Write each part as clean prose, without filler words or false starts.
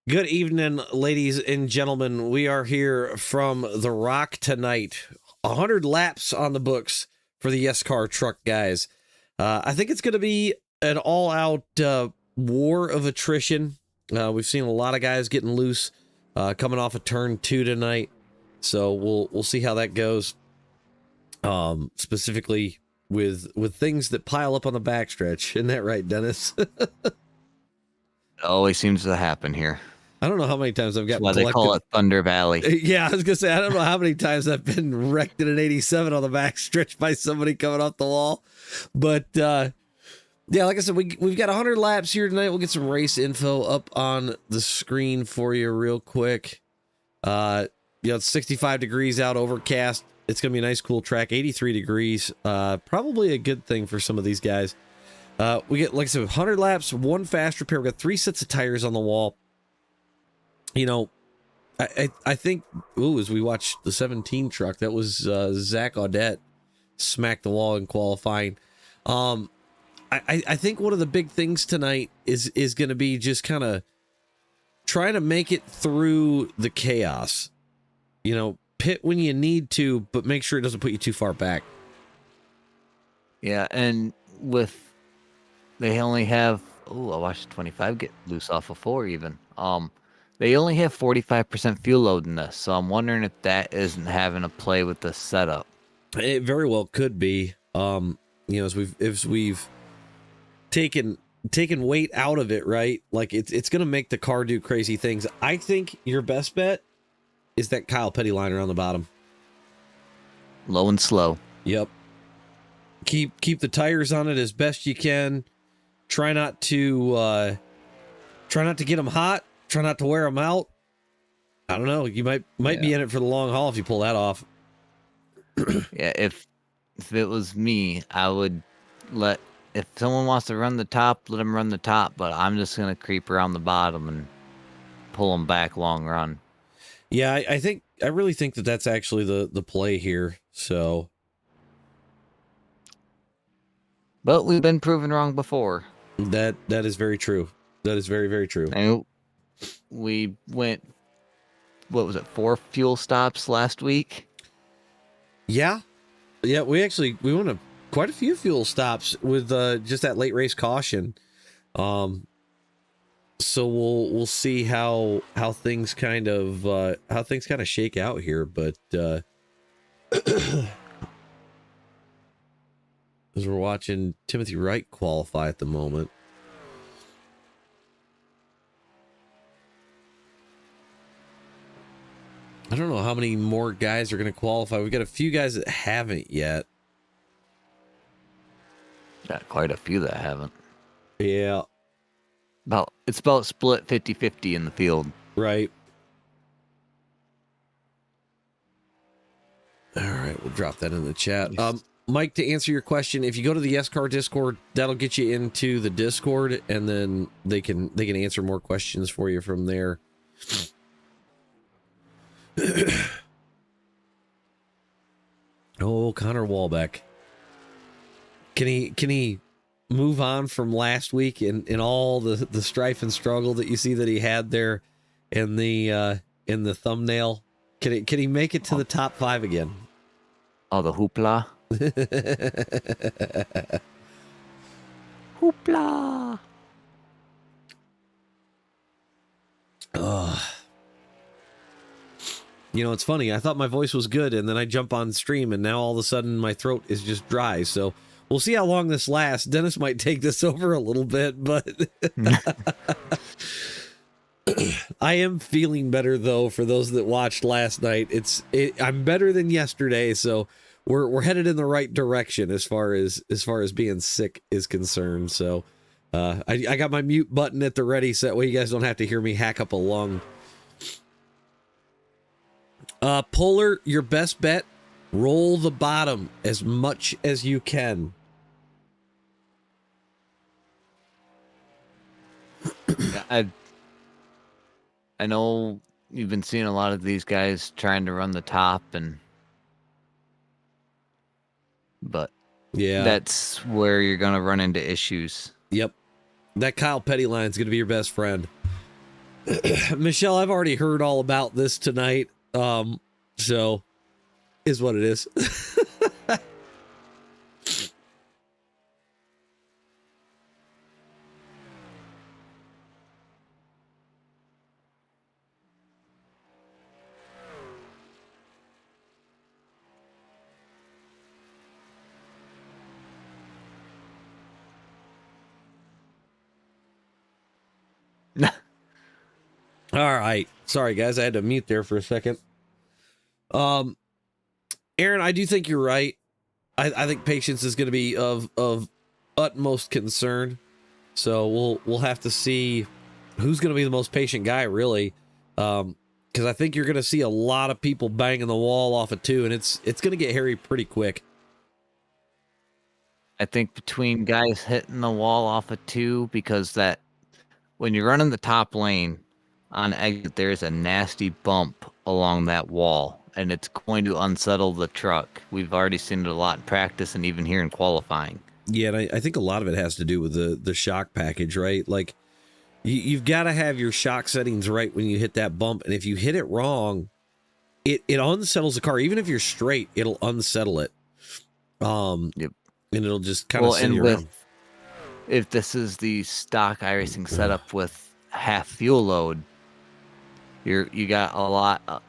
Good evening, ladies and gentlemen. We are here from the Rock tonight. 100 laps on the books for the YESCAR truck guys. I think it's going to be an all-out war of attrition. We've seen a lot of guys getting loose coming off of turn 2 tonight, so we'll see how that goes. Specifically with things that pile up on the backstretch. Isn't that right, Dennis? It always seems to happen here. I don't know how many times I've gotten That's why they call it Thunder Valley. Yeah, I was going to say, I don't know how many times I've been wrecked in an 87 on the backstretch by somebody coming off the wall. But, yeah, like I said, we've got 100 laps here tonight. We'll get some race info up on the screen for you real quick. It's 65 degrees out, overcast. It's going to be a nice, cool track. 83 degrees. Probably a good thing for some of these guys. We get, like I said, 100 laps, one fast repair. We got 3 sets of tires on the wall. You know, I think, as we watched the 17 truck, that was Zach Audette smacked the wall in qualifying. I think one of the big things tonight is going to be just kind of trying to make it through the chaos. You know, pit when you need to, but make sure it doesn't put you too far back. Yeah, and they only have, I watched 25 get loose off of 4 even. They only have 45% fuel load in this, so I'm wondering if that isn't having a play with the setup. It very well could be. As we've taken weight out of it, right? Like it's going to make the car do crazy things. I think your best bet is that Kyle Petty liner on the bottom. Low and slow. Yep. Keep the tires on it as best you can. Try not to get them hot. Try not to wear them out. I don't know. You might be in it for the long haul if you pull that off. Yeah, if it was me, I would if someone wants to run the top, let them run the top, but I'm just going to creep around the bottom and pull them back long run. Yeah, I really think that that's actually the play here. So, but we've been proven wrong before. That is very true. That is very, very true. And we went, 4 fuel stops last week? Yeah. Yeah, we went quite a few fuel stops with just that late race caution. So we'll see how things kind of shake out here, but as we're watching Timothy Wright qualify at the moment. I don't know how many more guys are going to qualify. We've got a few guys that haven't yet. Got quite a few that haven't. Yeah. It's about split 50-50 in the field. Right. All right, we'll drop that in the chat. Mike, to answer your question, if you go to the YESCAR Discord, that'll get you into the Discord, and then they can answer more questions for you from there. Oh, Connor Walbeck. Can he move on from last week and all the strife and struggle that you see that he had there in the thumbnail? Can he make it to the top 5 again? Oh, the hoopla. Hoopla. You know, it's funny. I thought my voice was good, and then I jump on stream, and now all of a sudden my throat is just dry. So we'll see how long this lasts. Dennis might take this over a little bit, but I am feeling better though. For those that watched last night, I'm better than yesterday, so we're headed in the right direction as far as being sick is concerned. So I got my mute button at the ready, so that way you guys don't have to hear me hack up a lung. Polar, your best bet, roll the bottom as much as you can. I know you've been seeing a lot of these guys trying to run the top, but yeah, that's where you're going to run into issues. Yep. That Kyle Petty line is going to be your best friend. Michelle, I've already heard all about this tonight. So is what it is. All right. Sorry, guys. I had to mute there for a second. Aaron, I do think you're right. I think patience is going to be of utmost concern. So we'll have to see who's going to be the most patient guy, really. Because I think you're going to see a lot of people banging the wall off of 2, and it's going to get hairy pretty quick. I think between guys hitting the wall off of 2, because that when you're running the top lane on exit, there's a nasty bump along that wall, and it's going to unsettle the truck. We've already seen it a lot in practice and even here in qualifying. Yeah, and I think a lot of it has to do with the shock package, right? Like, you've got to have your shock settings right when you hit that bump, and if you hit it wrong, it unsettles the car. Even if you're straight, it'll unsettle it. Yep. And it'll just kind of send you around. If this is the stock iRacing setup with half fuel load, you got a lot of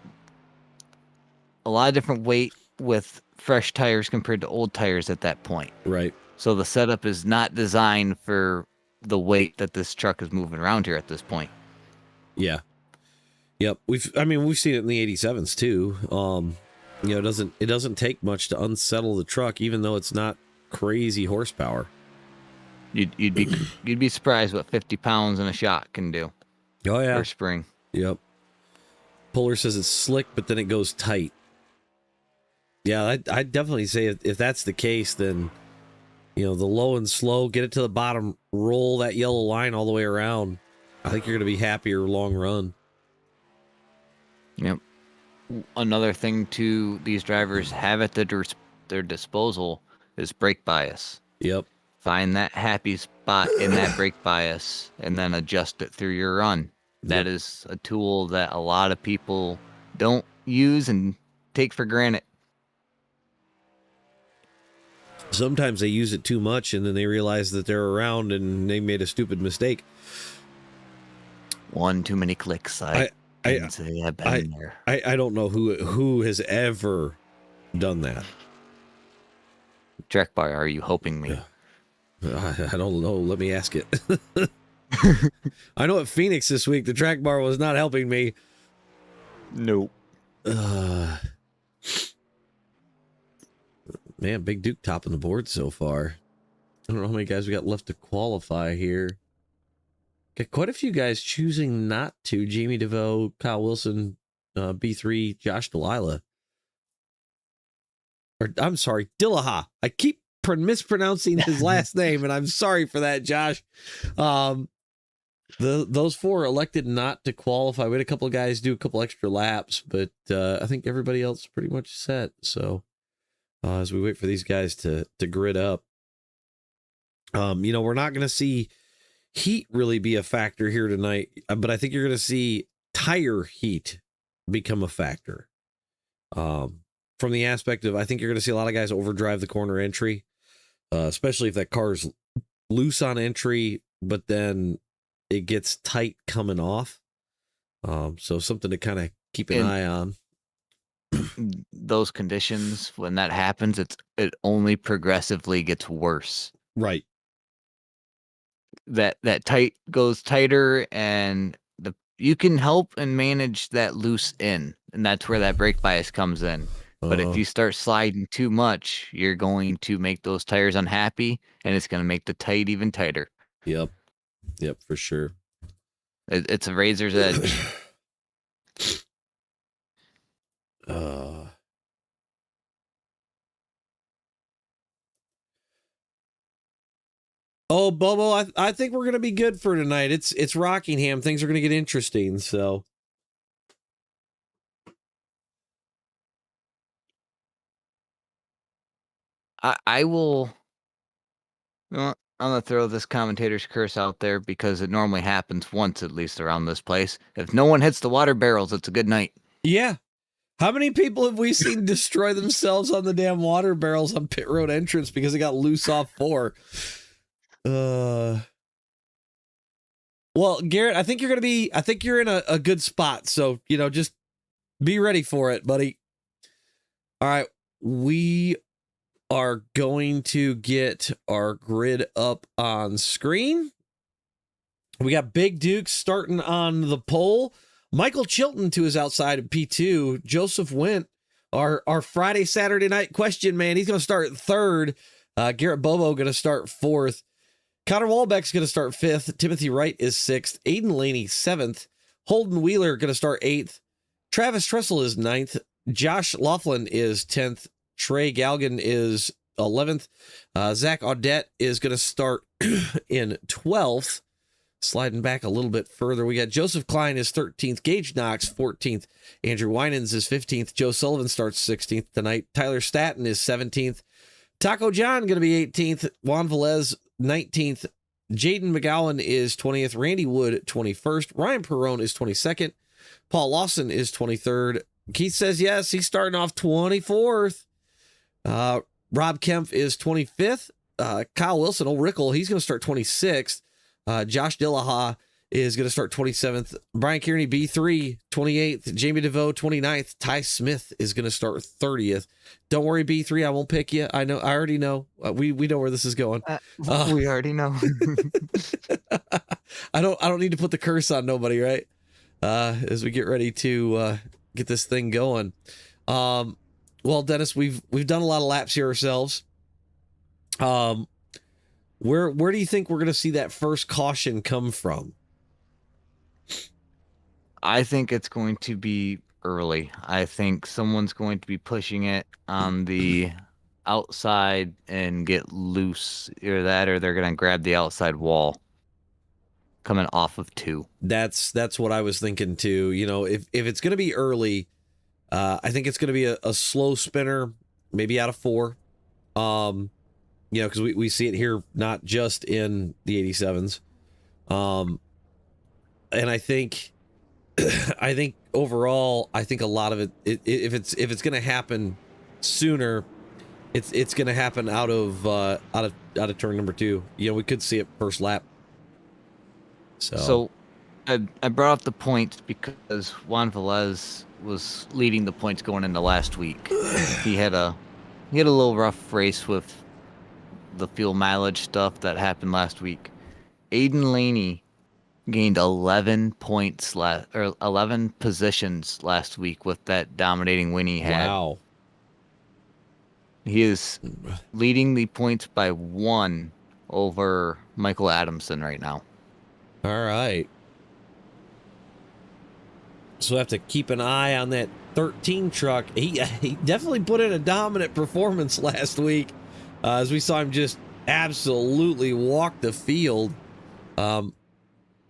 different weight with fresh tires compared to old tires at that point. Right. So the setup is not designed for the weight that this truck is moving around here at this point. Yeah. Yep. We've seen it in the 87s too. You know, it doesn't take much to unsettle the truck, even though it's not crazy horsepower. You'd be surprised what 50 pounds in a shock can do. Oh yeah. Per spring. Yep. Puller says it's slick, but then it goes tight. Yeah, I'd definitely say if that's the case, then, you know, the low and slow, get it to the bottom, roll that yellow line all the way around. I think you're going to be happier long run. Yep. Another thing too, these drivers have at their disposal is brake bias. Yep. Find that happy spot in that brake bias and then adjust it through your run. That is a tool that a lot of people don't use and take for granted. Sometimes they use it too much and then they realize that they're around and they made a stupid mistake. One too many clicks. I don't know who has ever done that. Track bar, are you hoping me? I don't know. Let me ask it. I know at Phoenix this week, the track bar was not helping me. Nope. Man, Big Duke topping the board so far. I don't know how many guys we got left to qualify here. Got quite a few guys choosing not to. Jamie DeVoe, Kyle Wilson, B3, Josh Delilah. Or I'm sorry, Dillaha. I keep mispronouncing his last name, and I'm sorry for that, Josh. Those 4 elected not to qualify. We had a couple of guys do a couple extra laps, but I think everybody else is pretty much set. So as we wait for these guys to grid up, you know, we're not going to see heat really be a factor here tonight, but I think you're going to see tire heat become a factor. From the aspect of, I think you're going to see a lot of guys overdrive the corner entry, especially if that car's loose on entry, but then it gets tight coming off. So something to kind of keep an eye on. Those conditions, when that happens, it only progressively gets worse. Right. That tight goes tighter, and you can help and manage that loose in, and that's where that brake bias comes in. But if you start sliding too much, you're going to make those tires unhappy, and it's going to make the tight even tighter. Yep, for sure. It's a razor's edge. Oh, Bobo, I think we're going to be good for tonight. It's Rockingham. Things are going to get interesting, so. I will. I'm gonna throw this commentator's curse out there because it normally happens once at least around this place. If no one hits the water barrels, it's a good night. Yeah. How many people have we seen destroy themselves on the damn water barrels on pit road entrance because they got loose off 4? Well, Garrett, I think you're in a good spot. So, just be ready for it, buddy. All right. We are going to get our grid up on screen. We got Big Duke starting on the pole. Michael Chilton to his outside of P2. Joseph Wendt, our Friday, Saturday night question man. He's going to start 3rd. Garrett Bobo going to start 4th. Connor Walbeck's going to start 5th. Timothy Wright is 6th. Aiden Laney 7th. Holden Wheeler going to start 8th. Travis Trussell is 9th. Josh Laughlin is 10th. Trey Galgan is 11th. Zach Audette is going to start in 12th. Sliding back a little bit further, we got Joseph Klein is 13th. Gage Knox 14th. Andrew Winans is 15th. Joe Sullivan starts 16th tonight. Tyler Staton is 17th. Taco John going to be 18th. Juan Velez 19th. Jaden McGowan is 20th. Randy Wood 21st. Ryan Perrone is 22nd. Paul Lawson is 23rd. Keith says yes, he's starting off 24th. Rob Kempf is 25th. Kyle Wilson, old Rickle, he's going to start 26th. Josh Dillaha is going to start 27th. Brian Kearney, B3, 28th. Jamie DeVoe, 29th. Ty Smith is going to start 30th. Don't worry, B3, I won't pick you. I already know. We know where this is going. We already know. I don't need to put the curse on nobody, right? As we get ready to get this thing going. Well, Dennis, we've done a lot of laps here ourselves. Where do you think we're going to see that first caution come from? I think it's going to be early. I think someone's going to be pushing it on the outside and get loose, or they're going to grab the outside wall coming off of 2. That's what I was thinking too. If it's going to be early, I think it's going to be a slow spinner, maybe out of 4. Because we see it here, not just in the 87s. And I think overall, I think a lot of it if it's going to happen sooner, it's going to happen out of turn number 2. We could see it first lap. So I brought up the points because Juan Velez was leading the points going into last week. He had a little rough race with the fuel mileage stuff that happened last week. Aiden Laney gained 11 points 11 positions last week with that dominating win he had. Wow. He is leading the points by 1 over Michael Adamson right now. All right. So we have to keep an eye on that 13 truck. He definitely put in a dominant performance last week. As we saw him just absolutely walk the field. Can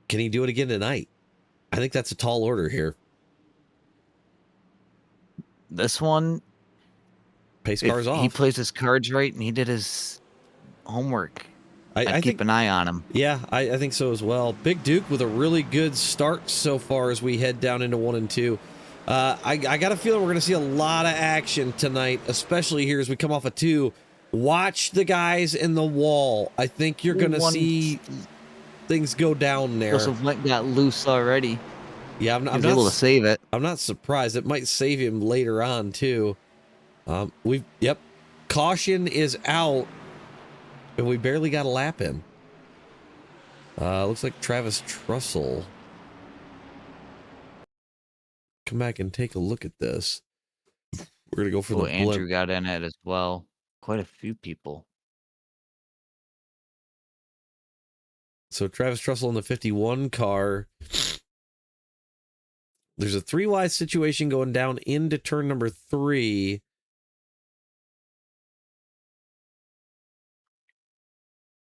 he do it again tonight? I think that's a tall order here. This one, pace car's off. He plays his cards right and he did his homework. I keep an eye on him. Yeah, I think so as well. Big Duke with a really good start so far as we head down into 1 and 2. I got a feeling we're going to see a lot of action tonight, especially here as we come off of 2. Watch the guys in the wall. I think you're going to see things go down there. Joseph Wendt got loose already. Yeah, I'm not able to save it. I'm not surprised. It might save him later on too. Caution is out, and we barely got a lap in. Looks like Travis Trussell. Come back and take a look at this. We're gonna go for the Andrew blimp. got in it as well. Quite a few people. So Travis Trussell in the 51 car. There's a 3 wide situation going down into turn number 3.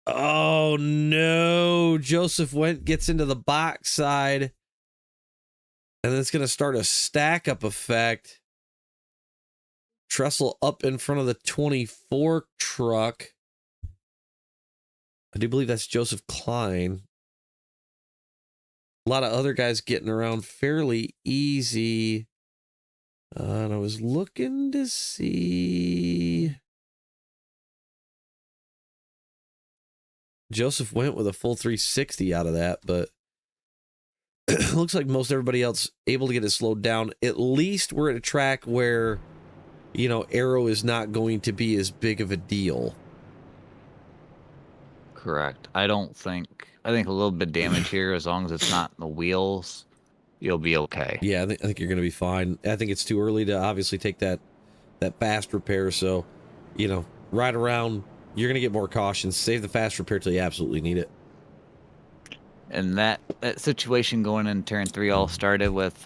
Oh no, Joseph Wendt gets into the box side, and then it's going to start a stack up effect. Trussell up in front of the 24 truck. I do believe that's Joseph Klein. A lot of other guys getting around fairly easy. And I was looking to see. Joseph went with a full 360 out of that, but it looks like most everybody else able to get it slowed down. At least we're at a track where, you know, aero is not going to be as big of a deal. Correct. I think a little bit of damage here, as long as it's not in the wheels, you'll be okay. Yeah, I think you're going to be fine. I think it's too early to obviously take that fast repair. So, you know, right around, you're going to get more caution. Save the fast repair till you absolutely need it. And that situation going in turn 3 all started with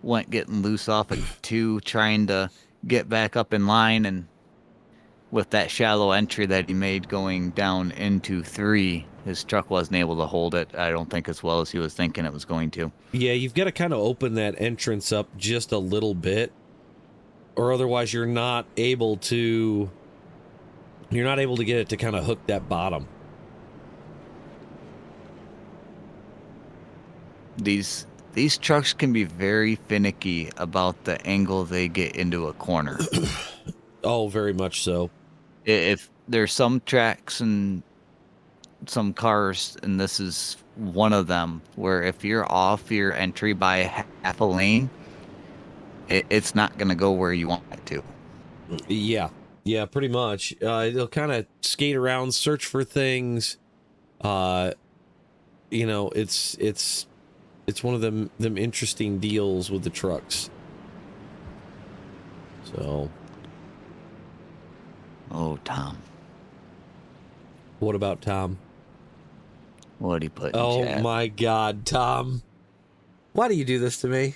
Went getting loose off at 2, trying to get back up in line, and with that shallow entry that he made going down into 3, his truck wasn't able to hold it, I don't think, as well as he was thinking it was going to. Yeah, you've got to kind of open that entrance up just a little bit, or otherwise you're not able to get it to kind of hook that bottom. These trucks can be very finicky about the angle they get into a corner. Oh, very much so. If there's some tracks and some cars, and this is one of them, where if you're off your entry by half a lane, it's not going to go where you want it to. Yeah, pretty much. They'll kind of skate around, search for things. You know, it's one of them interesting deals with the trucks. So. Oh, Tom. What about Tom? What'd he put in chat? Oh my God, Tom. Why do you do this to me?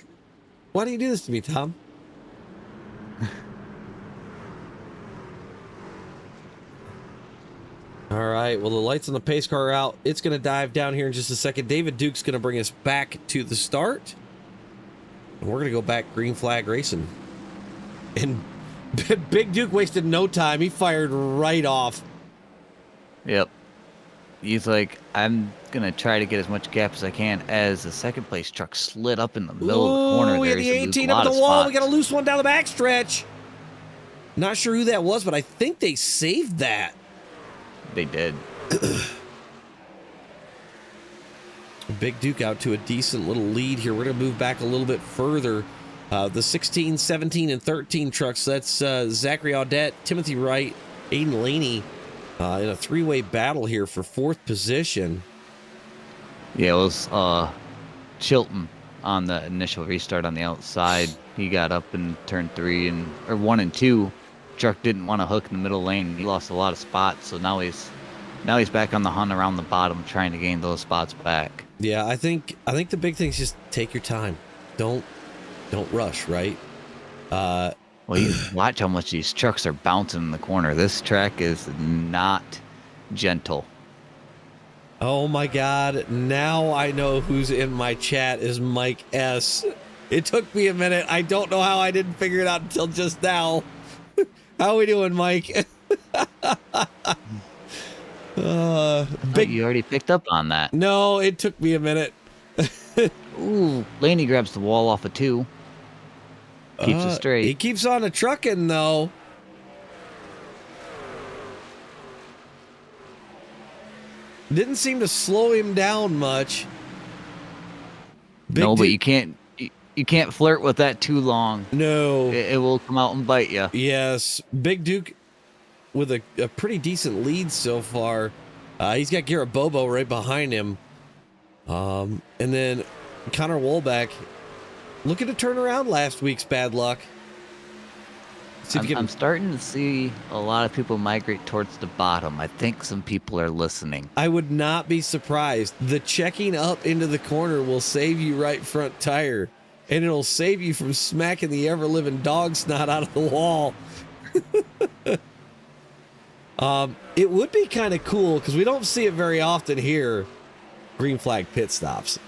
Why do you do this to me, Tom? All right, well, the lights on the pace car are out. It's going to dive down here in just a second. David Duke's going to bring us back to the start. And we're going to go back green flag racing. And Big Duke wasted no time. He fired right off. Yep. He's like, I'm going to try to get as much gap as I can, as the second place truck slid up in the middle of the corner. We got the 18 up at the wall. We got a loose one down the backstretch. Not sure who that was, but I think they saved that. They did. Big Duke out to a decent little lead here. We're going to move back a little bit further. The 16, 17, and 13 trucks. That's Zachary Audette, Timothy Wright, Aiden Laney in a three-way battle here for 4th position. Yeah, it was Chilton on the initial restart on the outside. He got up in turn 1 and 2. Truck didn't want to hook in the middle lane. He lost a lot of spots, so now he's back on the hunt around the bottom, trying to gain those spots back. Yeah, I think the big thing is just take your time. Don't rush, right? Well, you watch how much these trucks are bouncing in the corner. This track is not gentle. Oh my God! Now I know who's in my chat is Mike S. It took me a minute. I don't know how I didn't figure it out until just now. How we doing, Mike? You already picked up on that. No, it took me a minute. Ooh, Laney grabs the wall off of 2. Keeps it straight. He keeps on a trucking, though. Didn't seem to slow him down much. But you can't flirt with that too long. No. It will come out and bite you. Yes. Big Duke with a pretty decent lead so far. He's got Garrett Bobo right behind him. And then Connor Wolbeck looking to turn around last week's bad luck. I'm starting to see a lot of people migrate towards the bottom. I think some people are listening. I would not be surprised. The checking up into the corner will save you right front tire. And it'll save you from smacking the ever-living dog snot out of the wall. It would be kind of cool, because we don't see it very often here, green flag pit stops.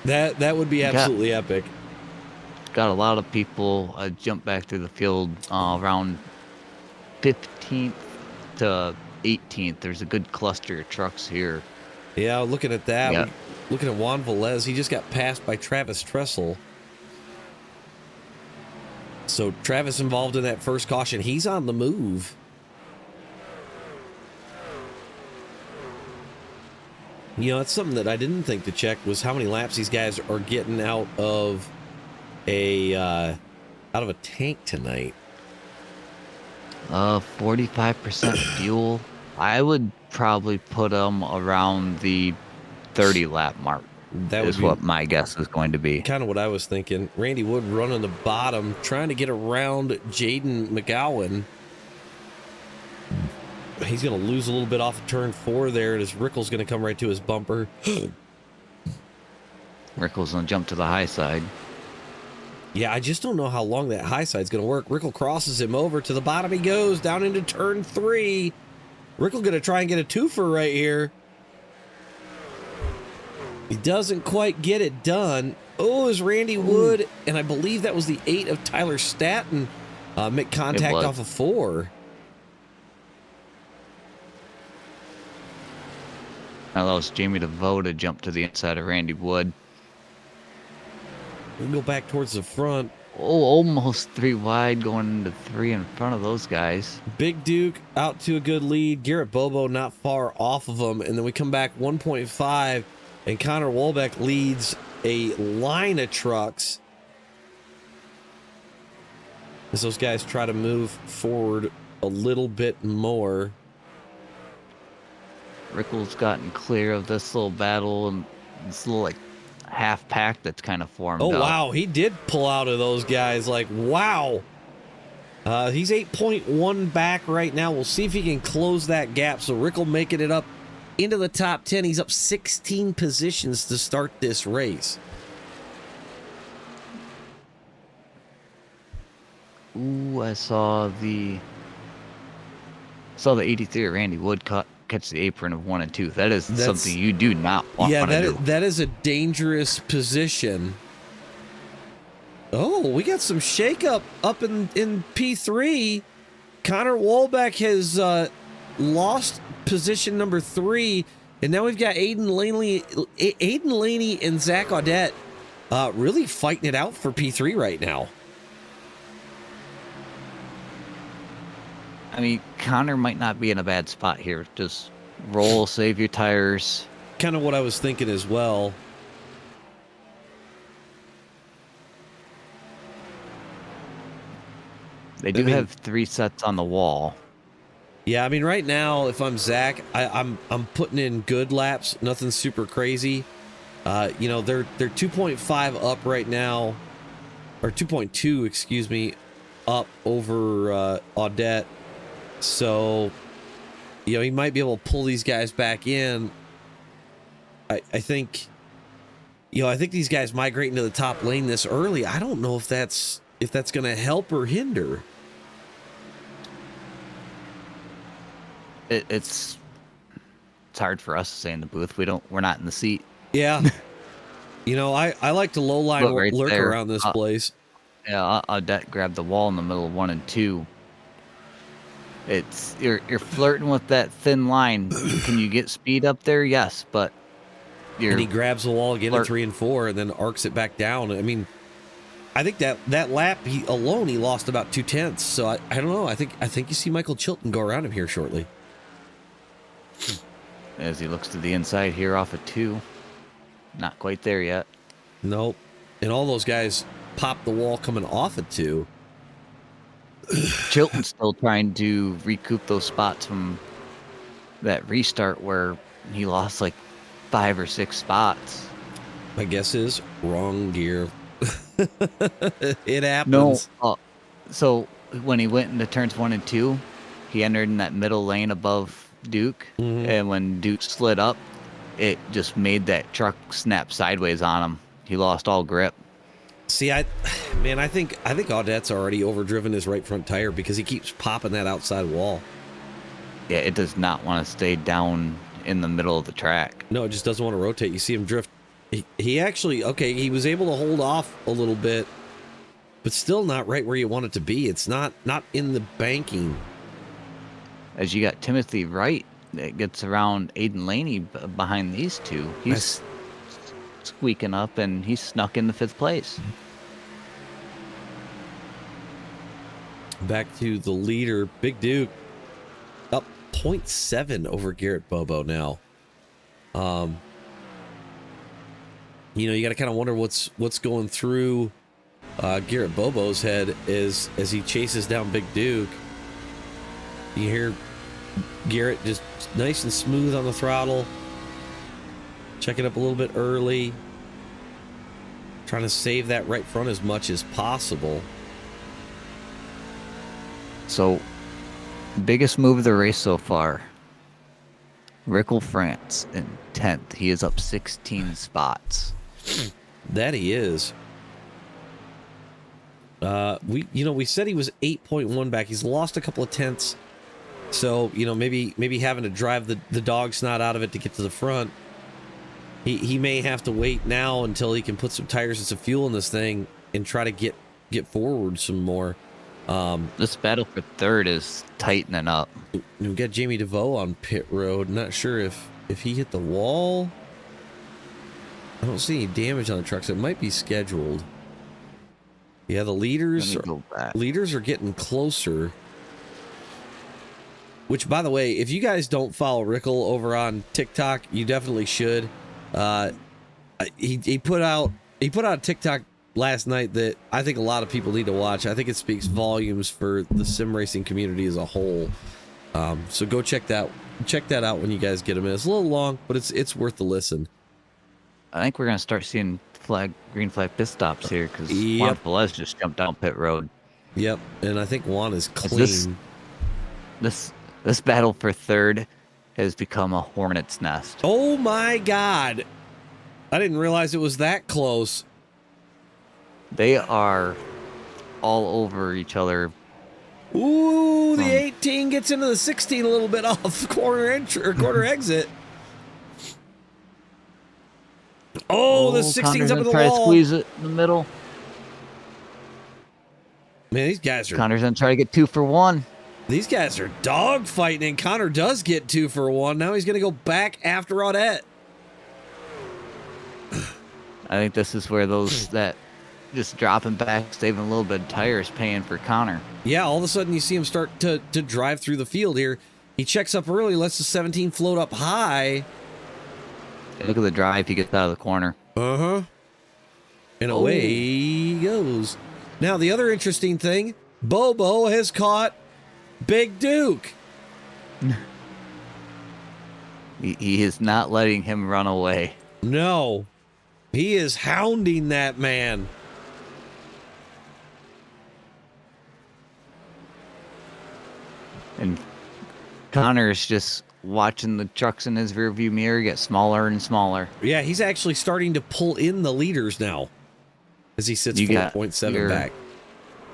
That would be absolutely epic. Got a lot of people jump back through the field around 15th to 18th. There's a good cluster of trucks here. Yeah, looking at that, Yeah. looking at Juan Velez, he just got passed by Travis Tressel. So Travis involved in that first caution. He's on the move. You know, that's something that I didn't think to check was how many laps these guys are getting out of a tank tonight. 45% fuel. I would probably put them around the 30 lap mark. That is what my guess is going to be. Kind of what I was thinking. Randy Wood running the bottom, trying to get around Jaden McGowan. He's going to lose a little bit off of turn 4 there, as Rickles going to come right to his bumper. Rickles going to jump to the high side. Yeah, I just don't know how long that high side's going to work. Rickle crosses him over to the bottom. He goes down into turn 3. Rickle going to try and get a twofer right here. He doesn't quite get it done. Oh, is Randy Wood, and I believe that was the 8 of Tyler Staton, make contact off of 4. Allows Jamie DeVoe to jump to the inside of Randy Wood. We go back towards the front. Oh, almost 3 wide, going into 3 in front of those guys. Big Duke out to a good lead. Garrett Bobo not far off of him. And then we come back 1.5, and Connor Wolbeck leads a line of trucks as those guys try to move forward a little bit more. Rickles gotten clear of this little battle and this little like half pack that's kind of formed up. Wow, he did pull out of those guys. Like, wow. He's 8.1 back right now. We'll see if he can close that gap. So Rickle making it up into the top 10. He's up 16 positions to start this race. Ooh, I saw the 83 Randy Wood catch the apron of 1 and 2. That's something you do not want to do. That is a dangerous position. Oh, we got some shakeup up in P3. Connor Wolbeck has lost position number 3, and now we've got Aiden Laney and Zach Audette really fighting it out for P3 right now. I mean, Connor might not be in a bad spot here. Just roll, save your tires. Kind of what I was thinking as well. They do have 3 sets on the wall. Yeah, I mean, right now, if I'm Zach, I'm putting in good laps, nothing super crazy. You know, they're 2.5 up right now, or 2.2, excuse me, up over Audette. So, you know, he might be able to pull these guys back in. I think, you know, I think these guys migrating to the top lane this early, I don't know if that's going to help or hinder. It's hard for us to say in the booth. We're not in the seat. Yeah. You know, I like to low line lurk around this place. Yeah, Audette grabbed the wall in the middle of 1 and 2. You're flirting with that thin line. Can you get speed up there? Yes, but and he grabs the wall again at 3 and 4 and then arcs it back down. I mean, I think that lap he lost about 2/10. So I don't know. I think you see Michael Chilton go around him here shortly. As he looks to the inside here off of 2. Not quite there yet. Nope. And all those guys popped the wall coming off of 2. Chilton's still trying to recoup those spots from that restart where he lost like 5 or 6 spots. My guess is wrong gear. It happens. No. So when he went into turns 1 and 2, he entered in that middle lane above Duke. Mm-hmm. And when Duke slid up, it just made that truck snap sideways on him. He lost all grip. See, I think Audette's already overdriven his right front tire because he keeps popping that outside wall. Yeah, it does not want to stay down in the middle of the track. No, it just doesn't want to rotate. You see him drift. He actually, okay, he was able to hold off a little bit, but still not right where you want it to be. It's not in the banking. as you got Timothy Wright that gets around Aiden Laney behind these two. He's squeaking up, and he's snuck into 5th place. Back to the leader, Big Duke, up 0.7 over Garrett Bobo now. You know, you got to kind of wonder what's going through Garrett Bobo's head as he chases down Big Duke. You hear Garrett just nice and smooth on the throttle, checking up a little bit early, trying to save that right front as much as possible. So, biggest move of the race so far. Rickle France in 10th. He is up 16 spots. That he is. We said he was 8.1 back. He's lost a couple of tenths. So, you know, maybe having to drive the dog snot out of it to get to the front. He may have to wait now until he can put some tires and some fuel in this thing and try to get forward some more. This battle for 3rd is tightening up. We got Jamie DeVoe on pit road. Not sure if he hit the wall. I don't see any damage on the truck, so it might be scheduled. Yeah, the leaders are getting closer. Which, by the way, if you guys don't follow Rickle over on TikTok, you definitely should. He put out a TikTok last night that I think a lot of people need to watch. I think it speaks volumes for the sim racing community as a whole. So go check that out when you guys get a minute. It's a little long, but it's worth the listen. I think we're gonna start seeing green flag pit stops here because Juan Velez just jumped down pit road. Yep, and I think Juan is clean. This battle for 3rd has become a hornet's nest. Oh my God! I didn't realize it was that close. They are all over each other. Ooh, the 18 gets into the 16 a little bit off corner entry or corner exit. Oh, the 16's up to the try wall. To squeeze it in the middle. Man, these guys are... Connor's going to try to get 2 for 1. These guys are dog fighting, and Connor does get 2 for 1. Now he's going to go back after Audette. I think this is where that just dropping back, saving a little bit of tires, paying for Connor. Yeah, all of a sudden you see him start to drive through the field here. He checks up early, lets the 17 float up high. Look at the drive he gets out of the corner. Uh-huh. And away he goes. Now, the other interesting thing, Bobo has caught Big Duke. He is not letting him run away. No. He is hounding that man. And Connor's just watching the trucks in his rearview mirror get smaller and smaller. Yeah, he's actually starting to pull in the leaders now as he sits 4.7 back.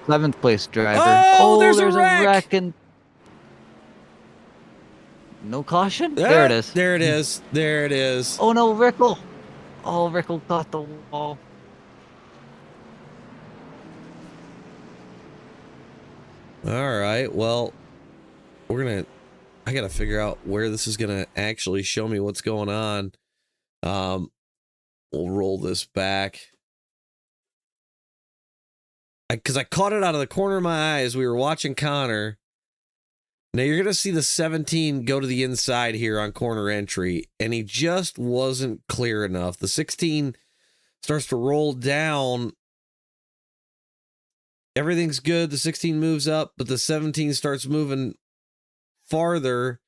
11th place driver. Oh, there's a wreck. And no caution? Ah, there it is. There it is. There it is. Oh, no, Rickle. Oh, Rickle caught the wall. All right, well, I got to figure out where this is going to actually show me what's going on. We'll roll this back. Because I caught it out of the corner of my eye as we were watching Connor. Now you're going to see the 17 go to the inside here on corner entry, and he just wasn't clear enough. The 16 starts to roll down. Everything's good. The 16 moves up, but the 17 starts moving farther.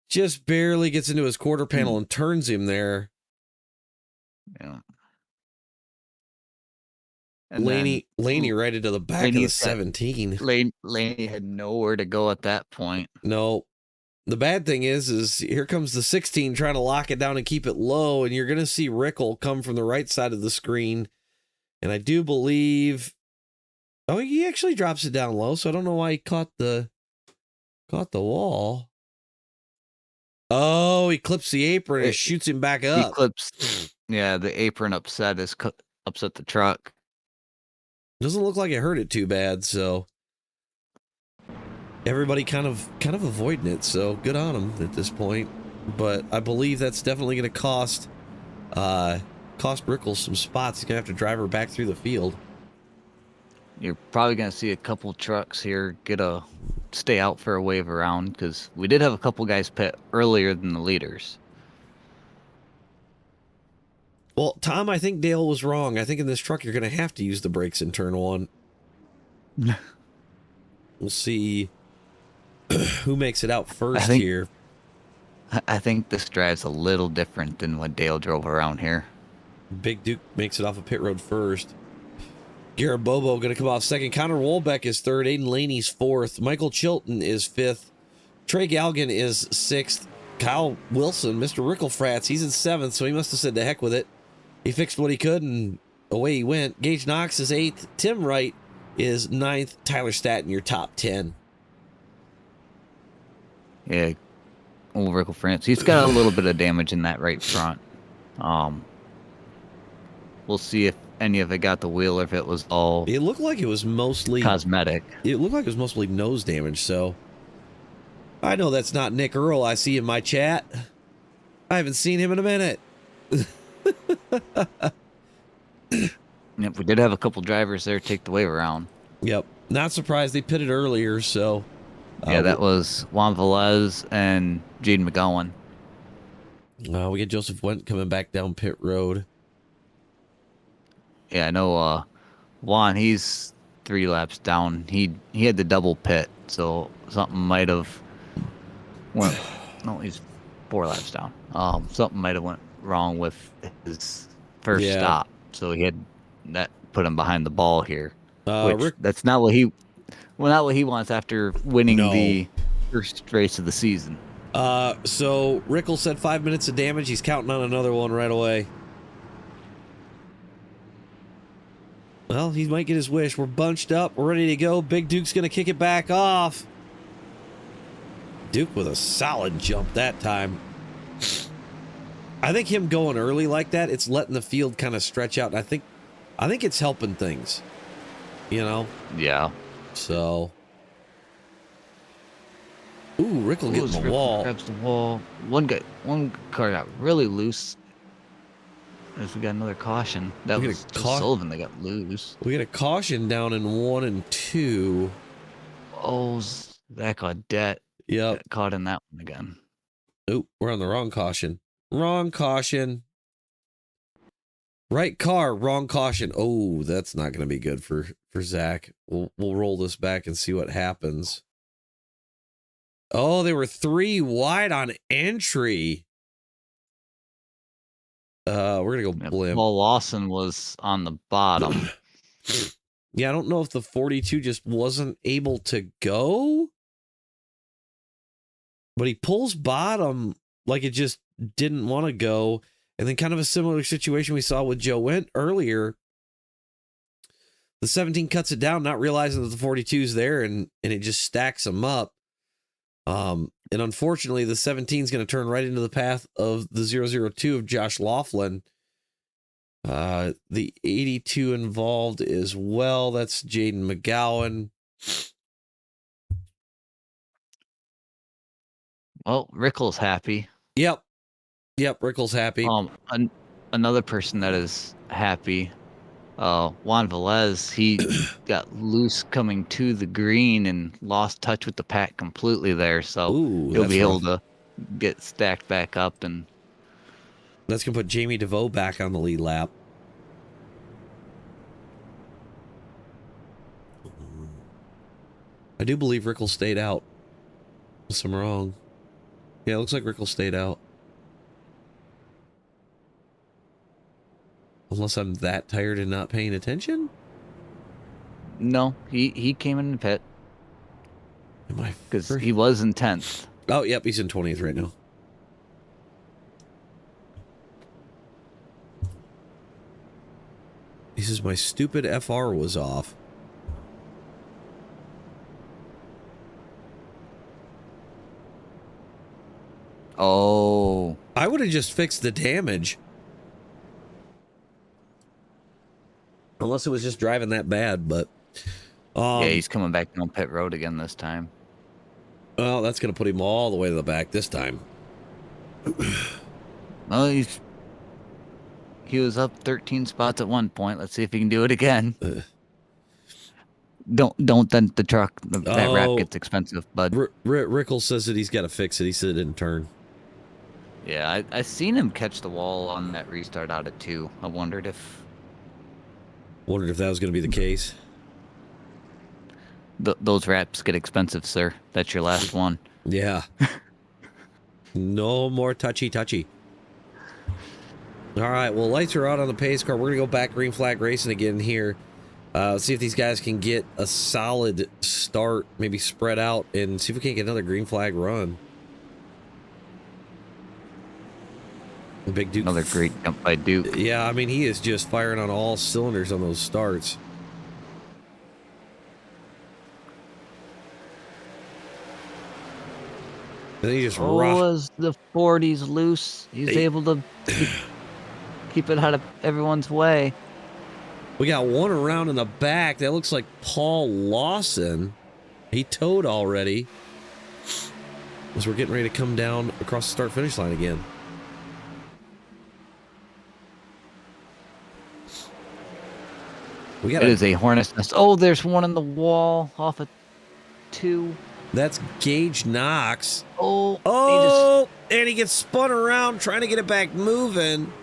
Just barely gets into his quarter panel and turns him there. Yeah. Laney right into the back of the 17. Laney had nowhere to go at that point. No. The bad thing is here comes the 16 trying to lock it down and keep it low, and you're going to see Rickle come from the right side of the screen. And I do believe... Oh, he actually drops it down low, so I don't know why he caught the wall. Oh, he clips the apron and shoots him back up. He clips... Yeah, the apron upset the truck. Doesn't look like it hurt it too bad, so. everybody kind of avoiding it, so good on them at this point. But I believe that's definitely going to cost Rickles some spots. He's going to have to drive her back through the field. You're probably going to see a couple trucks here stay out for a wave around, because we did have a couple guys pit earlier than the leaders. Well, Tom, I think Dale was wrong. I think in this truck you're going to have to use the brakes in turn one. We'll see who makes it out first here. I think this drive's a little different than what Dale drove around here. Big Duke makes it off of pit road first. Garrett Bobo going to come off second. Connor Wolbeck is third. Aiden Laney's fourth. Michael Chilton is fifth. Trey Galgan is sixth. Kyle Wilson, Mr. Ricklefrats, he's in seventh, so he must have said to heck with it. He fixed what he could, and away he went. Gage Knox is eighth. Tim Wright is ninth. Tyler Staton, your top 10. Yeah, old Ricklefrats. He's got a little bit of damage in that right front. We'll see if any of it got the wheel or if it was all. It looked like it was mostly cosmetic. It looked like it was mostly nose damage, so I know that's not Nick Earl I see in my chat. I haven't seen him in a minute. Yep, we did have a couple drivers there take the wave around. Yep. Not surprised they pitted earlier, so yeah, that was Juan Velez and Jaden McGowan. We get Joseph Wendt coming back down pit road. Yeah, I know Juan, he's 3 laps down. He had the double pit, so something might have went. No, he's 4 laps down. Something might have went wrong with his first stop, so he had that put him behind the ball here. That's not what he wants after winning the first race of the season. So Rickles said 5 minutes of damage. He's counting on another one right away. Well, he might get his wish. We're bunched up. We're ready to go. Big Duke's going to kick it back off. Duke with a solid jump that time. I think him going early like that, it's letting the field kind of stretch out. And I think it's helping things, you know? Yeah. So. Ooh, Rickle getting the wall. Grabs the wall. One car got really loose. As we got another caution. That was Sullivan that got loose. We got a caution down in 1 and 2. Oh, that got dead. Yep. Got caught in that one again. Oop, we're on the wrong caution. Wrong caution. Right car, wrong caution. Oh, that's not going to be good for Zach. We'll roll this back and see what happens. Oh, they were 3 wide on entry. We're gonna go blimp. Paul Lawson was on the bottom. Yeah, I don't know if the 42 just wasn't able to go, but he pulls bottom like it just didn't want to go. And then kind of a similar situation we saw with Joe Wendt earlier. The 17 cuts it down, not realizing that the 42 is there, and it just stacks them up. And unfortunately, the 17 is going to turn right into the path of the 002 of Josh Laughlin. The 82 involved as well. That's Jaden McGowan. Well, Rickle's happy. Yep, Rickle's happy. Another person that is happy, Juan Velez, he got loose coming to the green and lost touch with the pack completely there, so he'll be able to get stacked back up, and that's gonna put Jamie DeVoe back on the lead lap. I do believe Rickle stayed out. Unless I'm wrong. Yeah, it looks like Rickle stayed out. Unless I'm that tired and not paying attention? No, he came in the pit. Because he was in 10th. Oh, yep, he's in 20th right now. He says my stupid FR was off. Oh. I would have just fixed the damage. Unless it was just driving that bad, but... yeah, he's coming back on pit road again this time. Well, that's going to put him all the way to the back this time. Well, he was up 13 spots at one point. Let's see if he can do it again. Don't dent the truck. That wrap gets expensive, bud. Rickles says that he's got to fix it. He said it didn't turn. Yeah, I seen him catch the wall on that restart out of 2. I wondered if that was going to be the case. Those wraps get expensive, sir. That's your last one. Yeah. No more touchy. All right, well, lights are out on the pace car. We're going to go back green flag racing again here. See if these guys can get a solid start, maybe spread out, and see if we can't get another green flag run. Big Duke. Another great jump by Duke. Yeah, I mean, he is just firing on all cylinders on those starts. And then he just was the 40s loose. He's able to keep it out of everyone's way. We got one around in the back. That looks like Paul Lawson. He towed already. As we're getting ready to come down across the start-finish line again. It is a hornet's nest. Oh, there's one on the wall off of 2. That's Gage Knox. Oh, and he gets spun around trying to get it back moving.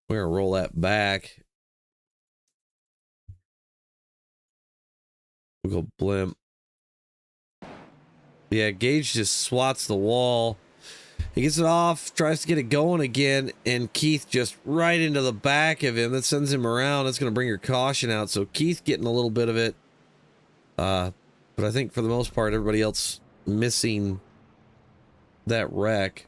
We're going to roll that back. We'll go blimp. Yeah, Gage just swats the wall. He gets it off, tries to get it going again, and Keith just right into the back of him. That sends him around. That's going to bring your caution out. So Keith getting a little bit of it. But I think for the most part, everybody else missing that wreck.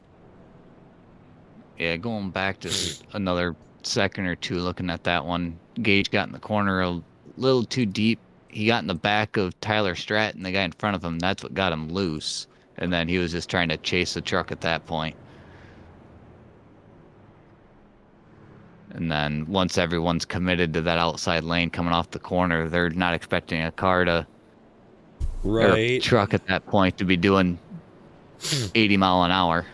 Yeah, going back to another second or two looking at that one. Gage got in the corner a little too deep. He got in the back of Tyler Stratton, the guy in front of him. That's what got him loose. And then he was just trying to chase the truck at that point. And then once everyone's committed to that outside lane coming off the corner, they're not expecting a car to, or a truck at that point to be doing 80 mile an hour.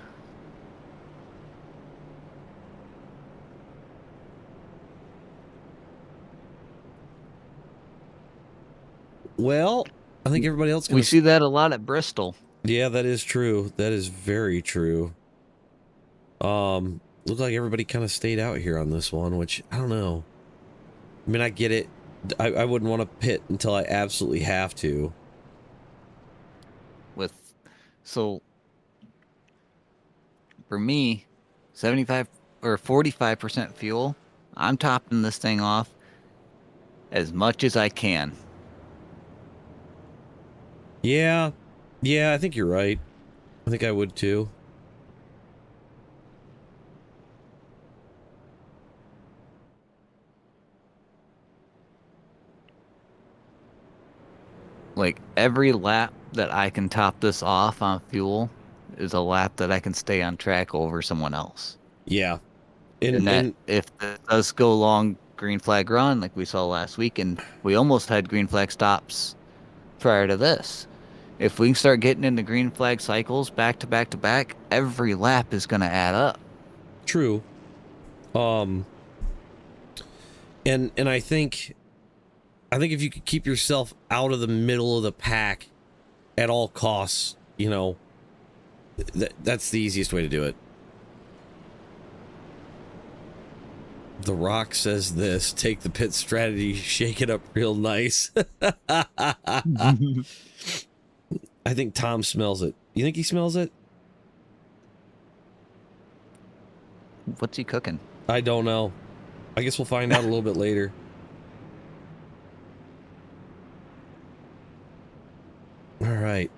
Well, I think everybody else. We see that a lot at Bristol. Yeah, that is true. That is very true. Looked like everybody kind of stayed out here on this one, which I don't know. I mean, I get it. I wouldn't want to pit until I absolutely have to. So for me, 75 or 45% fuel, I'm topping this thing off as much as I can. Yeah, I think you're right. I think I would too. Like every lap that I can top this off on fuel is a lap that I can stay on track over someone else. Yeah. And if it does go long green flag run like we saw last week, and we almost had green flag stops prior to this. If we can start getting into green flag cycles back to back to back, every lap is going to add up. True. And I think if you could keep yourself out of the middle of the pack at all costs, you know, that's the easiest way to do it. The Rock says this, take the pit strategy, shake it up real nice. I think Tom smells it. You think he smells it? What's he cooking? I don't know. I guess we'll find out a little bit later. All right.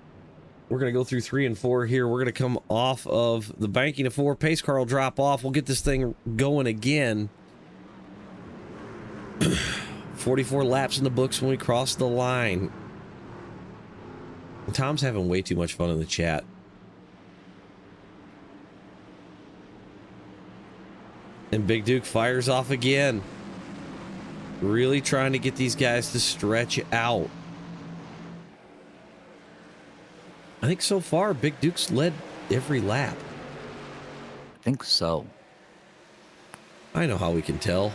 We're going to go through 3 and 4 here. We're going to come off of the banking of 4. Pace car will drop off. We'll get this thing going again. 44 laps in the books when we cross the line. Tom's having way too much fun in the chat. And Big Duke fires off again. Really trying to get these guys to stretch out. I think so far, Big Duke's led every lap. I think so. I know how we can tell.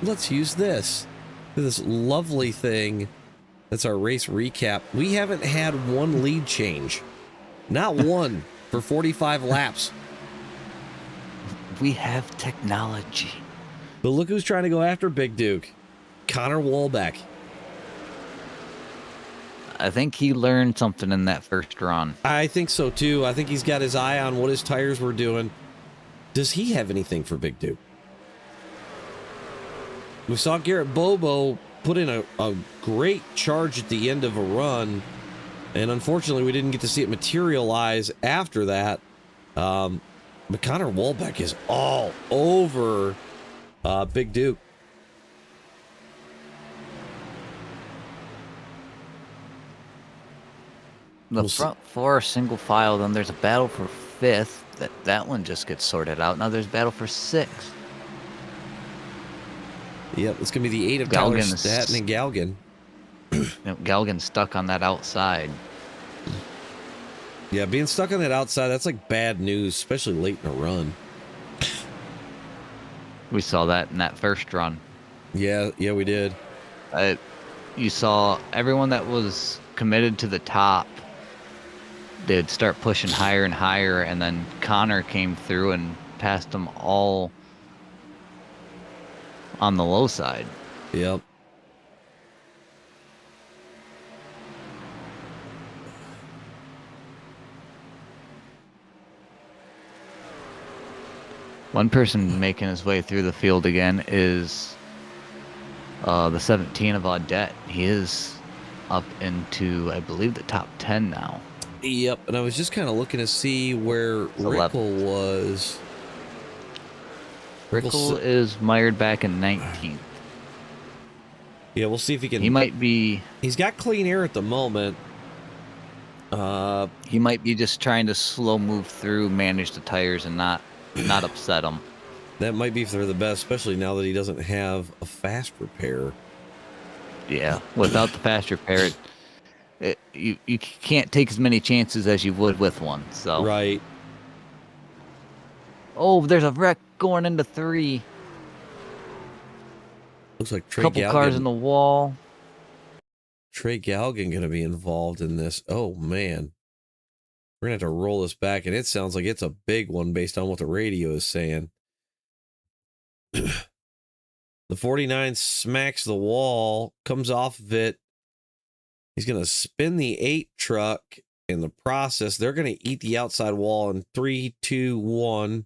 Let's use this. This lovely thing. That's our race recap. We haven't had one lead change. Not one for 45 laps. We have technology. But look who's trying to go after Big Duke. Connor Walbeck. I think he learned something in that first run. I think so too. I think he's got his eye on what his tires were doing. Does he have anything for Big Duke? We saw Garrett Bobo put in a great charge at the end of a run, and unfortunately we didn't get to see it materialize after that. But Connor Walbeck is all over Big Duke. The front four single file, then there's a battle for fifth. That one just gets sorted out. Now there's battle for sixth. Yep, it's going to be the 8 of Tyler Staton and Galgan. Galgan's stuck on that outside. Yeah, being stuck on that outside, that's like bad news, especially late in a run. We saw that in that first run. Yeah, we did. You saw everyone that was committed to the top. They'd start pushing higher and higher, and then Connor came through and passed them all on the low side. Yep. One person making his way through the field again is the 17 of Audette. He is up into, I believe, the top 10 now. Yep, and I was just kind of looking to see where Rickle was. Rickle is mired back in 19th. Yeah, we'll see if he can. He might be. He's got clean air at the moment. He might be just trying to slow move through, manage the tires, and not upset them. That might be for the best, especially now that he doesn't have a fast repair. Yeah, without the fast repair, you can't take as many chances as you would with one. So right. Oh, there's a wreck going into 3. Looks like Trey Couple Galgan. Cars in the wall. Trey Galgan going to be involved in this. Oh man, we're gonna have to roll this back, and it sounds like it's a big one based on what the radio is saying. The 49 smacks the wall, comes off of it. He's going to spin the 8 truck in the process. They're going to eat the outside wall in 3, 2, 1.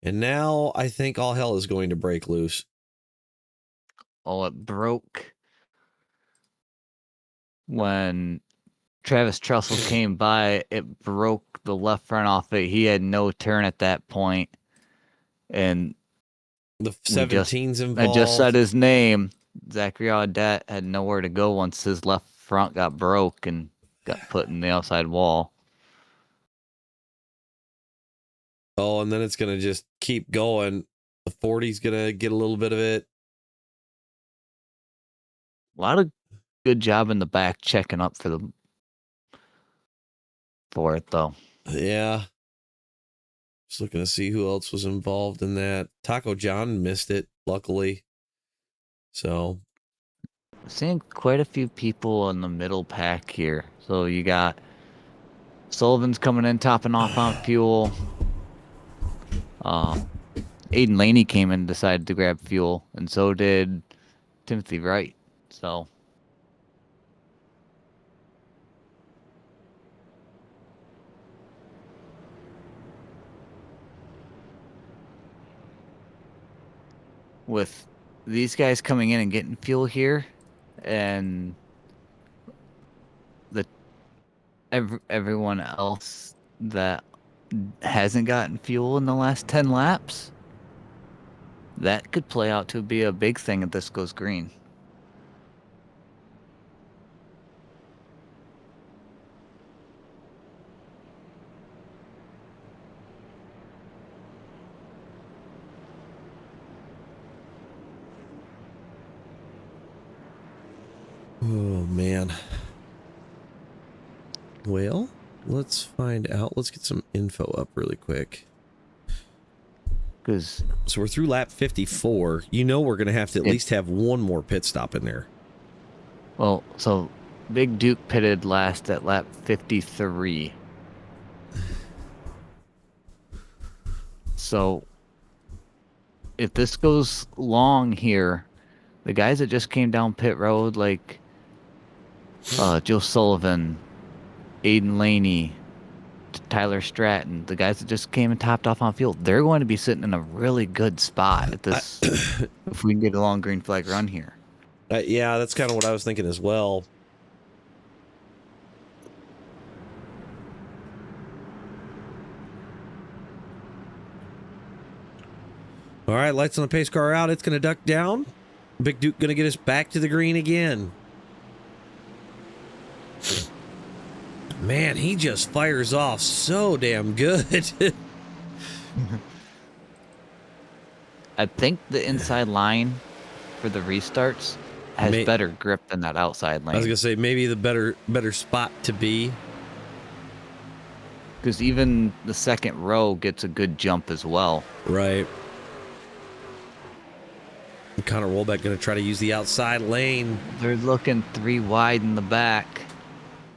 And now I think all hell is going to break loose. Oh, it broke when Travis Trussell came by. It broke the left front off it. He had no turn at that point. And the 17's involved. I just said his name. Zachary Audette had nowhere to go once his left front got broke and got put in the outside wall. Oh, and then it's going to just keep going. The 40's going to get a little bit of it. A lot of good job in the back checking up for it, though. Yeah. Just looking to see who else was involved in that. Taco John missed it, luckily. So, seeing quite a few people in the middle pack here. So you got Sullivan's coming in, topping off on fuel. Aiden Laney came in and decided to grab fuel, and so did Timothy Wright. So with these guys coming in and getting fuel here, and everyone else that hasn't gotten fuel in the last 10 laps, that could play out to be a big thing if this goes green. man. Well, let's find out. Let's get some info up really quick. Because So we're through lap 54. You know we're going to have to at least have one more pit stop in there. well, so Big Duke pitted last at lap 53. So if this goes long here, the guys that just came down pit road, like Joe Sullivan, Aiden Laney, Tyler Stratton, the guys that just came and topped off on field, they're going to be sitting in a really good spot at this if we can get a long green flag run here. Yeah, that's kind of what I was thinking as well. All right, lights on the pace car out. It's going to duck down. Big Duke going to get us back to the green again. Man, he just fires off so damn good. I think the inside line for the restarts has better grip than that outside lane. I was going to say maybe the better spot to be. Because even the second row gets a good jump as well. Right. Connor Wolbeck going to try to use the outside lane. They're looking 3 wide in the back.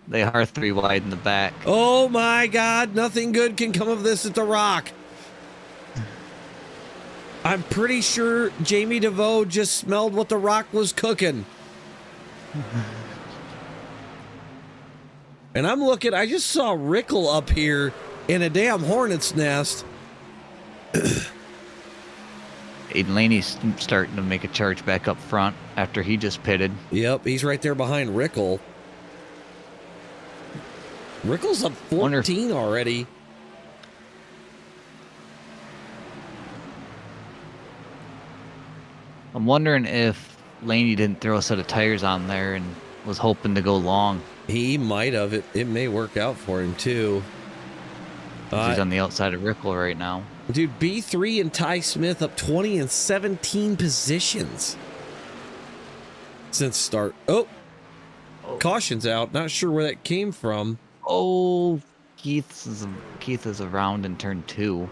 They are 3 wide in the back. Oh my God, nothing good can come of this at the Rock. I'm pretty sure Jamie DeVoe just smelled what the Rock was cooking. And I'm looking, I just saw Rickle up here in a damn hornet's nest. Aiden Laney's starting to make a charge back up front after he just pitted. Yep, he's right there behind Rickle. Rickle's up 14 already. I'm wondering if Laney didn't throw a set of tires on there and was hoping to go long. He might have. It may work out for him, too. He's on the outside of Rickle right now. Dude, B3 and Ty Smith up 20 and 17 positions since start. Oh, caution's out. Not sure where that came from. Oh, Keith is around in turn 2.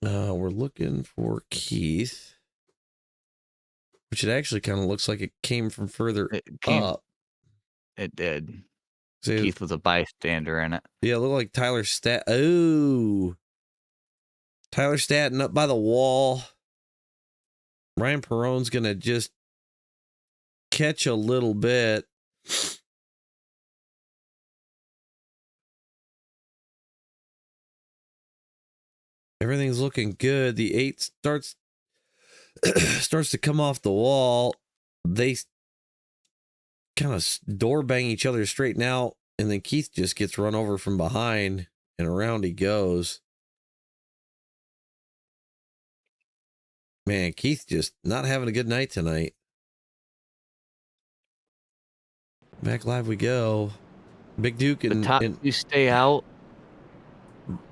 We're looking for Keith, which it actually kind of looks like it came from further up. It did. So Keith was a bystander in it. Yeah, it looked like Tyler Stat. Oh, Tyler Staton up by the wall. Ryan Perrone's gonna just catch a little bit. Everything's looking good. The 8 starts to come off the wall. They kind of door bang each other straight out, and then Keith just gets run over from behind, and around he goes. Man, Keith just not having a good night tonight. Back live we go. Big Duke and the top 2 stay out.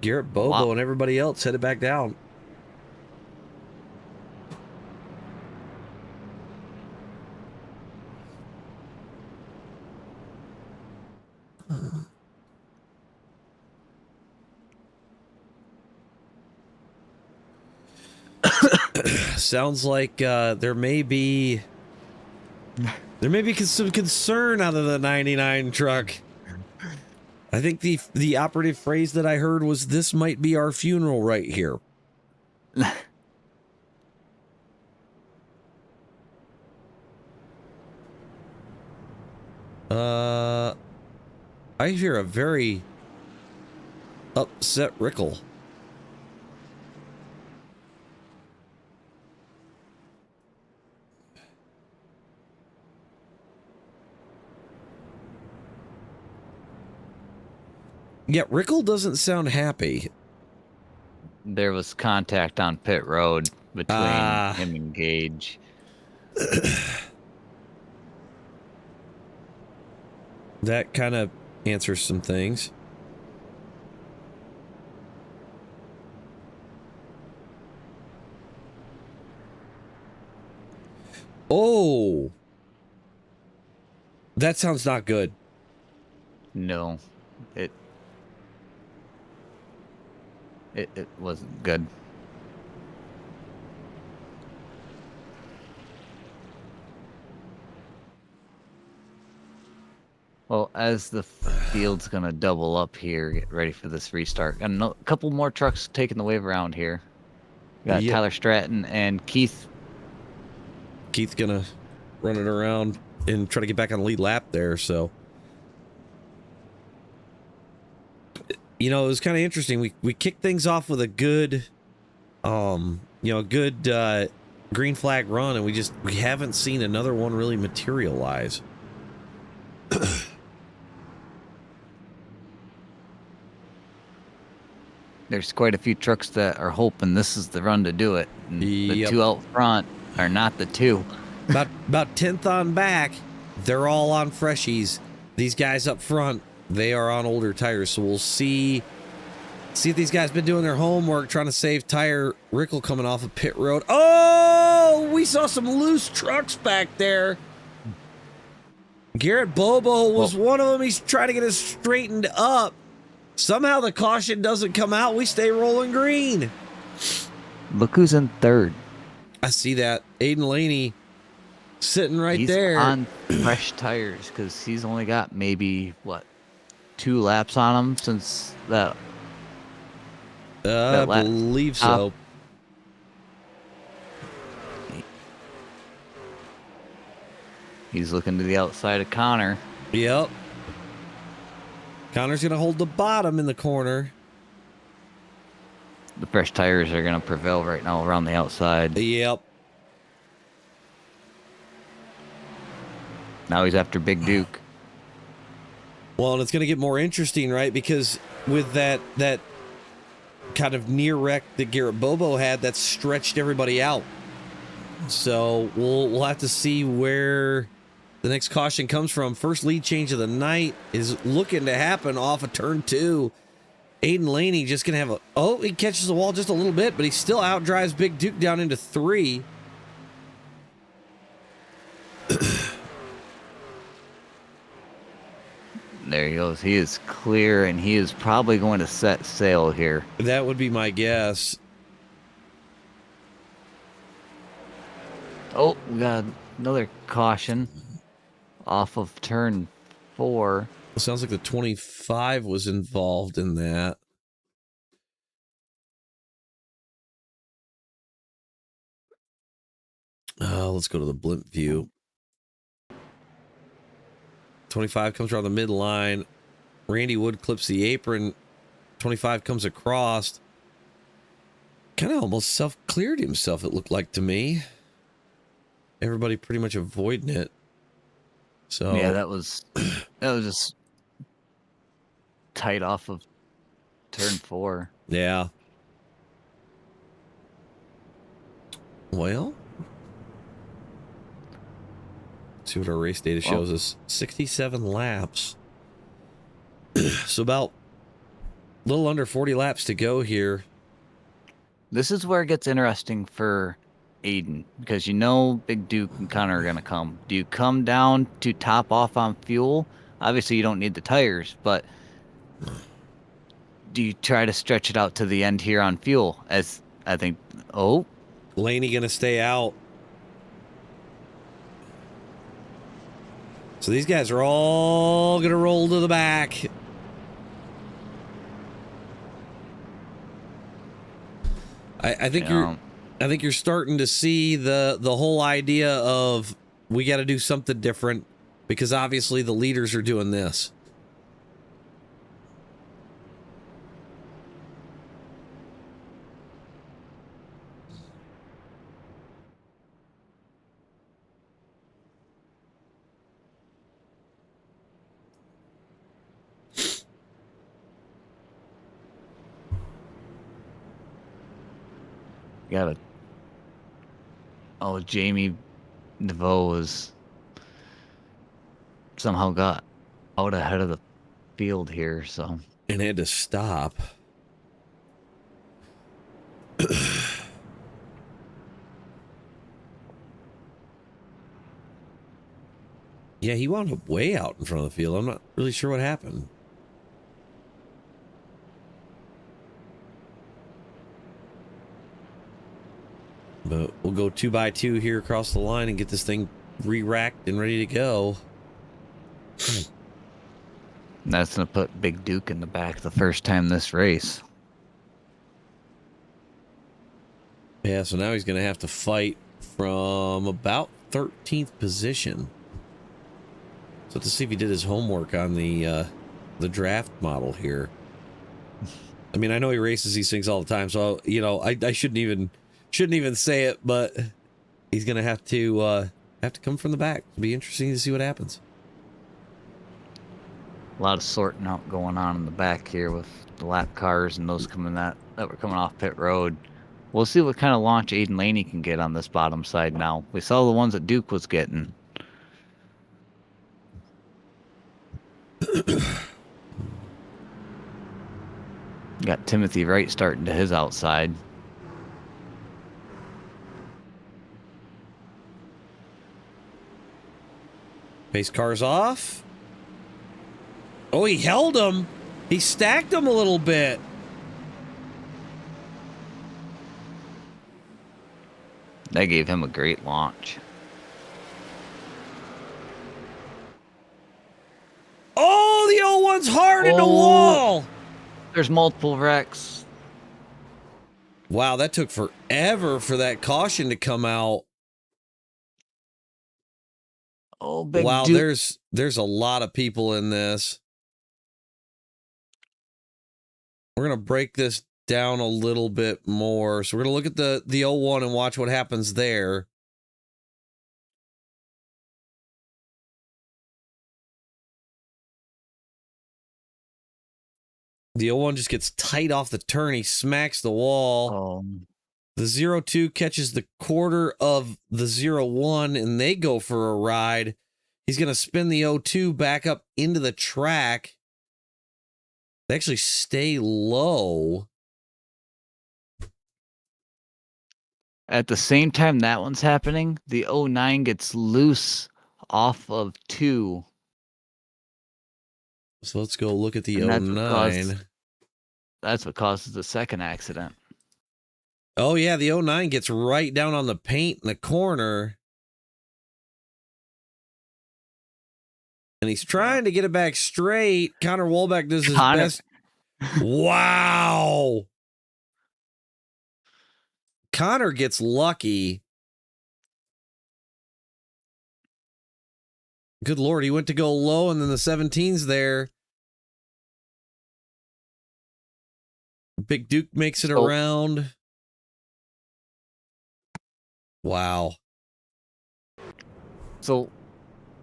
Garrett Bobo and everybody else headed back down. Sounds like there may be some concern out of the 99 truck. I think the operative phrase that I heard was, "This might be our funeral right here." I hear a very upset Rickle. Yeah, Rickle doesn't sound happy. There was contact on pit road between him and Gage. That kind of answers some things. Oh, that sounds not good. No, it wasn't good. Well, as the field's gonna double up here, get ready for this restart. And a couple more trucks taking the wave around here. Got Yep. Tyler Stratton and Keith. Keith's gonna run it around and try to get back on the lead lap there. So, you know, it was kind of interesting. We kicked things off with a good, good green flag run, and we haven't seen another one really materialize. There's quite a few trucks that are hoping this is the run to do it. And the two out front are not the two. About 10th on back, they're all on freshies. These guys up front, they are on older tires. So we'll see if these guys been doing their homework, trying to save tire. Rickle coming off of pit road. Oh, we saw some loose trucks back there. Garrett Bobo was one of them. He's trying to get us straightened up. Somehow the caution doesn't come out. We stay rolling green. Look who's in third. I see that. Aiden Laney sitting right there. He's on fresh tires because he's only got maybe, 2 laps on him since that. I believe so. He's looking to the outside of Connor. Yep. Connor's going to hold the bottom in the corner. The fresh tires are going to prevail right now around the outside. Yep. Now he's after Big Duke. Well, and it's going to get more interesting, right? Because with that kind of near wreck that Garrett Bobo had, that stretched everybody out. So we'll have to see where the next caution comes from. First lead change of the night is looking to happen off of turn 2. Aiden Laney just going to have he catches the wall just a little bit, but he still outdrives Big Duke down into 3. There he goes. He is clear, and he is probably going to set sail here. That would be my guess. Oh, we got another caution off of turn 4. It sounds like the 25 was involved in that. Let's go to the blimp view. 25 comes around the midline. Randy Wood clips the apron. 25 comes across. Kind of almost self-cleared himself, it looked like to me. Everybody pretty much avoiding it. So yeah, that was just tight off of turn 4. Yeah. Well, see what our race data shows us. 67 laps. So about a little under 40 laps to go here. This is where it gets interesting for Aiden, because Big Duke and Connor are going to come. Do you come down to top off on fuel? Obviously, you don't need the tires, but do you try to stretch it out to the end here on fuel? As I think, Laney going to stay out. So these guys are all going to roll to the back. I think you're starting to see the whole idea of we got to do something different, because obviously the leaders are doing this. Jamie DeVoe was somehow got out ahead of the field here, so. And had to stop. Yeah, he wound up way out in front of the field. I'm not really sure what happened. But we'll go 2x2 here across the line and get this thing re-racked and ready to go. And that's going to put Big Duke in the back the first time this race. Yeah, so now he's going to have to fight from about 13th position. So to see if he did his homework on the draft model here. I mean, I know he races these things all the time, so you know, I shouldn't even say it, but he's going to have to come from the back. It'll be interesting to see what happens. A lot of sorting out going on in the back here with the lap cars and those coming that were coming off pit road. We'll see what kind of launch Aiden Laney can get on this bottom side now. We saw the ones that Duke was getting. Got Timothy Wright starting to his outside. Pace cars off. Oh, he held him. He stacked him a little bit. That gave him a great launch. Oh, the old one's hard in the wall. There's multiple wrecks. Wow, that took forever for that caution to come out. Oh, Big wow, Duke. there's a lot of people in this. We're going to break this down a little bit more. So we're going to look at the 01 and watch what happens there. The 01 just gets tight off the turn. He smacks the wall. The 02 catches the quarter of the 01 and they go for a ride. He's going to spin the 02 back up into the track. They actually stay low. At the same time that one's happening, the 09 gets loose off of 2. So let's go look at the And 09. That's what causes the second accident. Oh, yeah, the 09 gets right down on the paint in the corner. And he's trying to get it back straight. Connor Wolbeck does his best. Wow. Connor gets lucky. Good Lord, he went to go low, and then the 17's there. Big Duke makes it around. Wow. So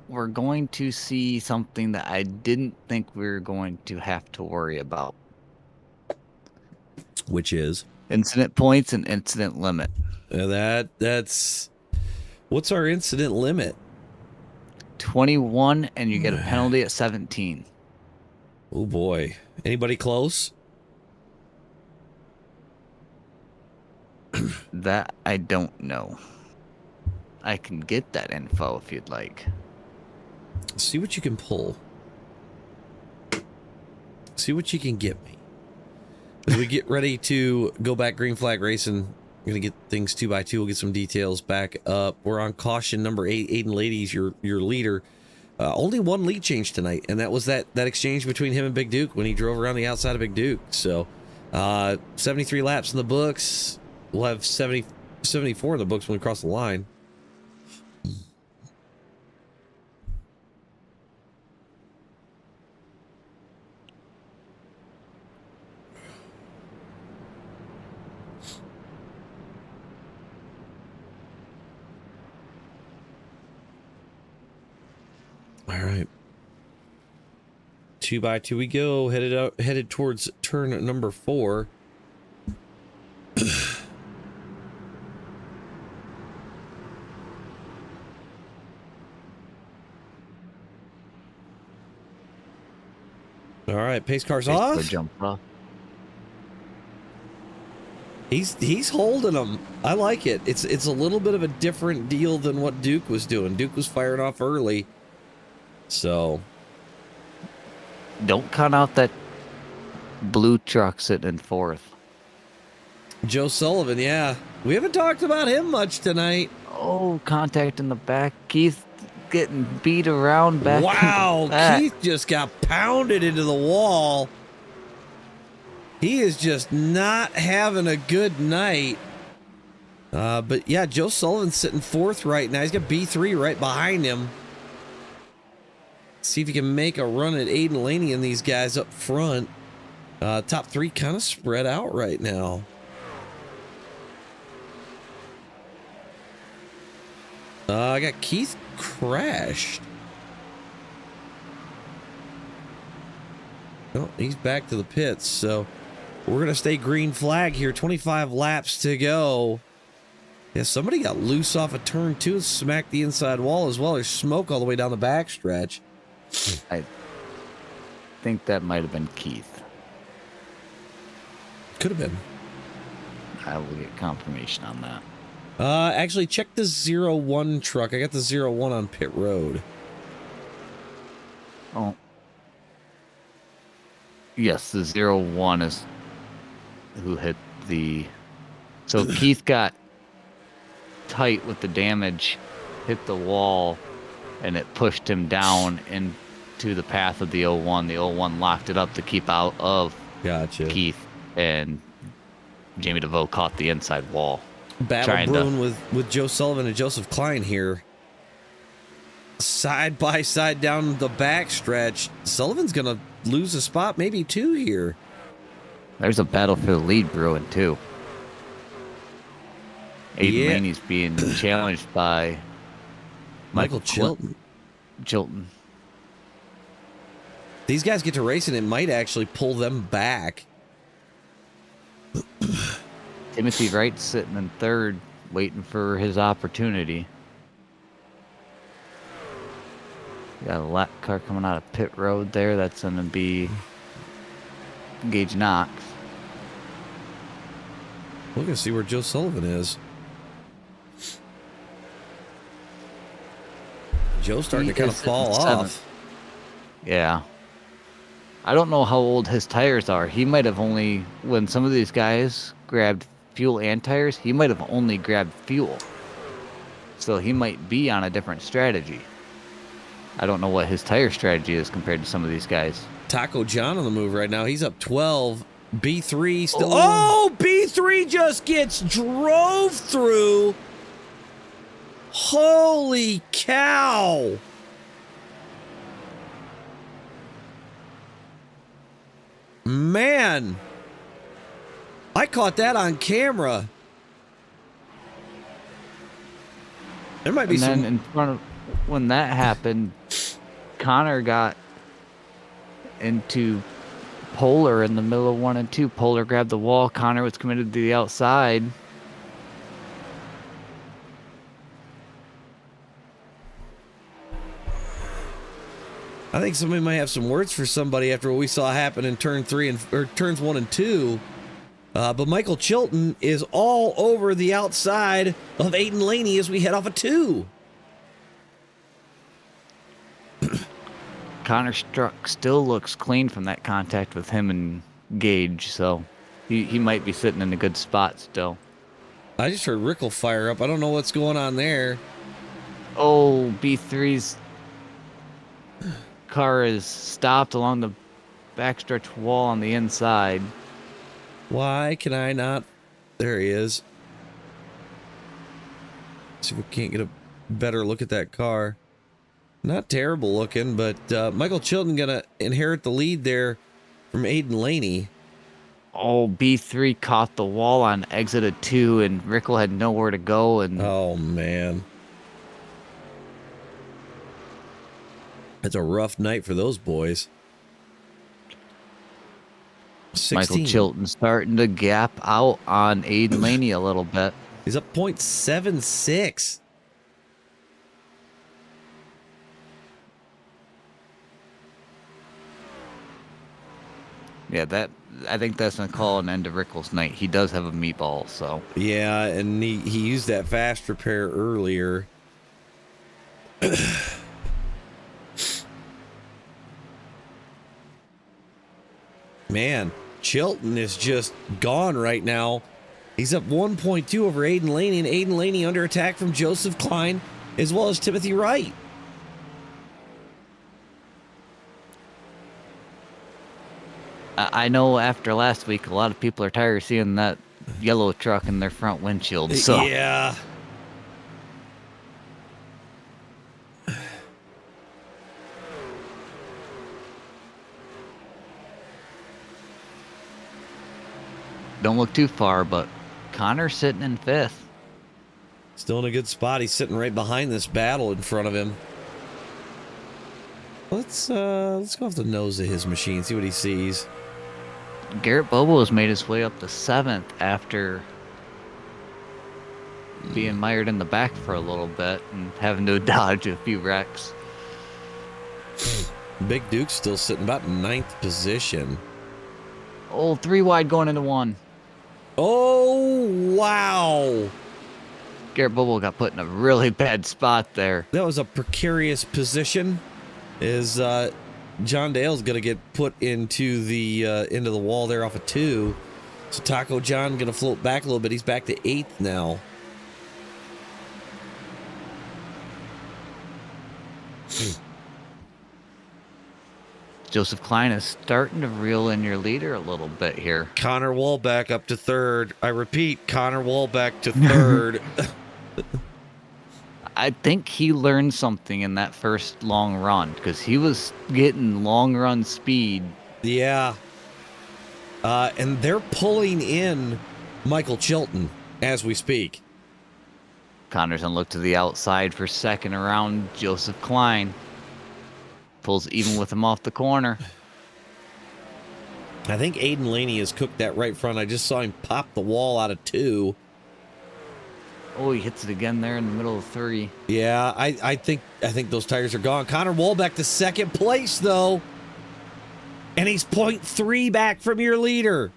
we're going to see something that I didn't think we were going to have to worry about. Which is? Incident points and incident limit. That's... What's our incident limit? 21, and you get a penalty at 17. Oh, boy. Anybody close? That I don't know. I can get that info if you'd like. See what you can pull. See what you can get me. As we get ready to go back green flag racing, we're going to get things 2x2. We'll get some details back up. We're on caution number 8. Aiden Ladies, your leader. Only one lead change tonight, and that was that exchange between him and Big Duke when he drove around the outside of Big Duke. So 73 laps in the books. We'll have 74 in the books when we cross the line. All right. 2x2 we go, headed towards turn number 4. All right, pace car's off. Jump off. He's holding them. I like it. It's a little bit of a different deal than what Duke was doing. Duke was firing off early. So Don't count out that blue truck sitting in fourth. Joe Sullivan, yeah. We haven't talked about him much tonight. Oh, contact in the back. Keith getting beat around back. Wow, in the back. Keith just got pounded into the wall. He is just not having a good night. But yeah, Joe Sullivan's sitting fourth right now. He's got B3 right behind him. See if he can make a run at Aiden Laney and these guys up front. Top three kind of spread out right now. I got Keith crashed. Oh, he's back to the pits, so we're going to stay green flag here. 25 laps to go. Yeah, somebody got loose off of turn 2 and smacked the inside wall as well. There's smoke all the way down the back stretch. I think that might have been Keith. Could have been. I will get confirmation on that. Actually, check the 01 truck. I got the 01 on pit road. Oh. Yes, the 01 is who hit the... So Keith got tight with the damage, hit the wall, and it pushed him down into the path of the 01. The 01 locked it up to keep out of Keith, and Jamie DeVoe caught the inside wall. Battle brewing with Joe Sullivan and Joseph Klein here. Side by side down the back stretch. Sullivan's going to lose a spot, maybe two here. There's a battle for the lead brewing, too. Aiden Laney's being challenged by Michael Chilton. These guys get to race, and it might actually pull them back. Timothy Wright's sitting in third, waiting for his opportunity. Got a lap car coming out of pit road there. That's going to be Gage Knox. We're going to see where Joe Sullivan is. Joe's starting to kind of fall off. Yeah. I don't know how old his tires are. He might have only, when some of these guys grabbed fuel and tires, he might have only grabbed fuel. So he might be on a different strategy. I don't know what his tire strategy is compared to some of these guys. Taco John on the move right now. He's up 12. B3 still. Oh, B3 just gets drove through. Holy cow. Man. I caught that on camera. There might be some. And then in front of, when that happened, Connor got into Polar in the middle of 1 and 2. Polar grabbed the wall. Connor was committed to the outside. I think somebody might have some words for somebody after what we saw happen in turn 3 or turns 1 and 2. But Michael Chilton is all over the outside of Aiden Laney as we head off a 2. Connor Struck still looks clean from that contact with him and Gage, so he might be sitting in a good spot still. I just heard Rickle fire up. I don't know what's going on there. Oh, B3's car is stopped along the backstretch wall on the inside. Why can I not? There he is. See if we can't get a better look at that car. Not terrible looking, but Michael Chilton gonna inherit the lead there from Aiden Laney. Oh, B3 caught the wall on exit of 2, and Rickle had nowhere to go. And oh man, it's a rough night for those boys. 16. Michael Chilton starting to gap out on Aiden Laney a little bit. He's up 0.76. Yeah, that I think that's gonna call an end to Rickle's night. He does have a meatball, so yeah, and he used that fast repair earlier. Man, Chilton is just gone right now. He's up 1.2 over Aiden Laney, and Aiden Laney under attack from Joseph Klein as well as Timothy Wright. I know after last week, a lot of people are tired of seeing that yellow truck in their front windshield. So yeah. don't look too far, but Connor's sitting in 5th. Still in a good spot. He's sitting right behind this battle in front of him. Let's go off the nose of his machine, see what he sees. Garrett Bobo has made his way up to 7th after being mired in the back for a little bit and having to dodge a few wrecks. Big Duke's still sitting about 9th position. Oh, 3 wide going into 1. Oh, wow. Garrett Bobo got put in a really bad spot there. That was a precarious position. John Dale's going to get put into the wall there off of 2. So Taco John going to float back a little bit. He's back to 8th now. Joseph Klein is starting to reel in your leader a little bit here. Connor Wallback up to 3rd. I repeat, Connor Wallback to 3rd. I think he learned something in that first long run because he was getting long run speed. Yeah. And they're pulling in Michael Chilton as we speak. Connor's gonna look to the outside for second around Joseph Klein. Pulls even with him off the corner. I think Aiden Laney has cooked that right front. I just saw him pop the wall out of 2. Oh, he hits it again there in the middle of 3. Yeah, I think those tires are gone. Connor Wallback to 2nd place, though. And he's 0.3 back from your leader.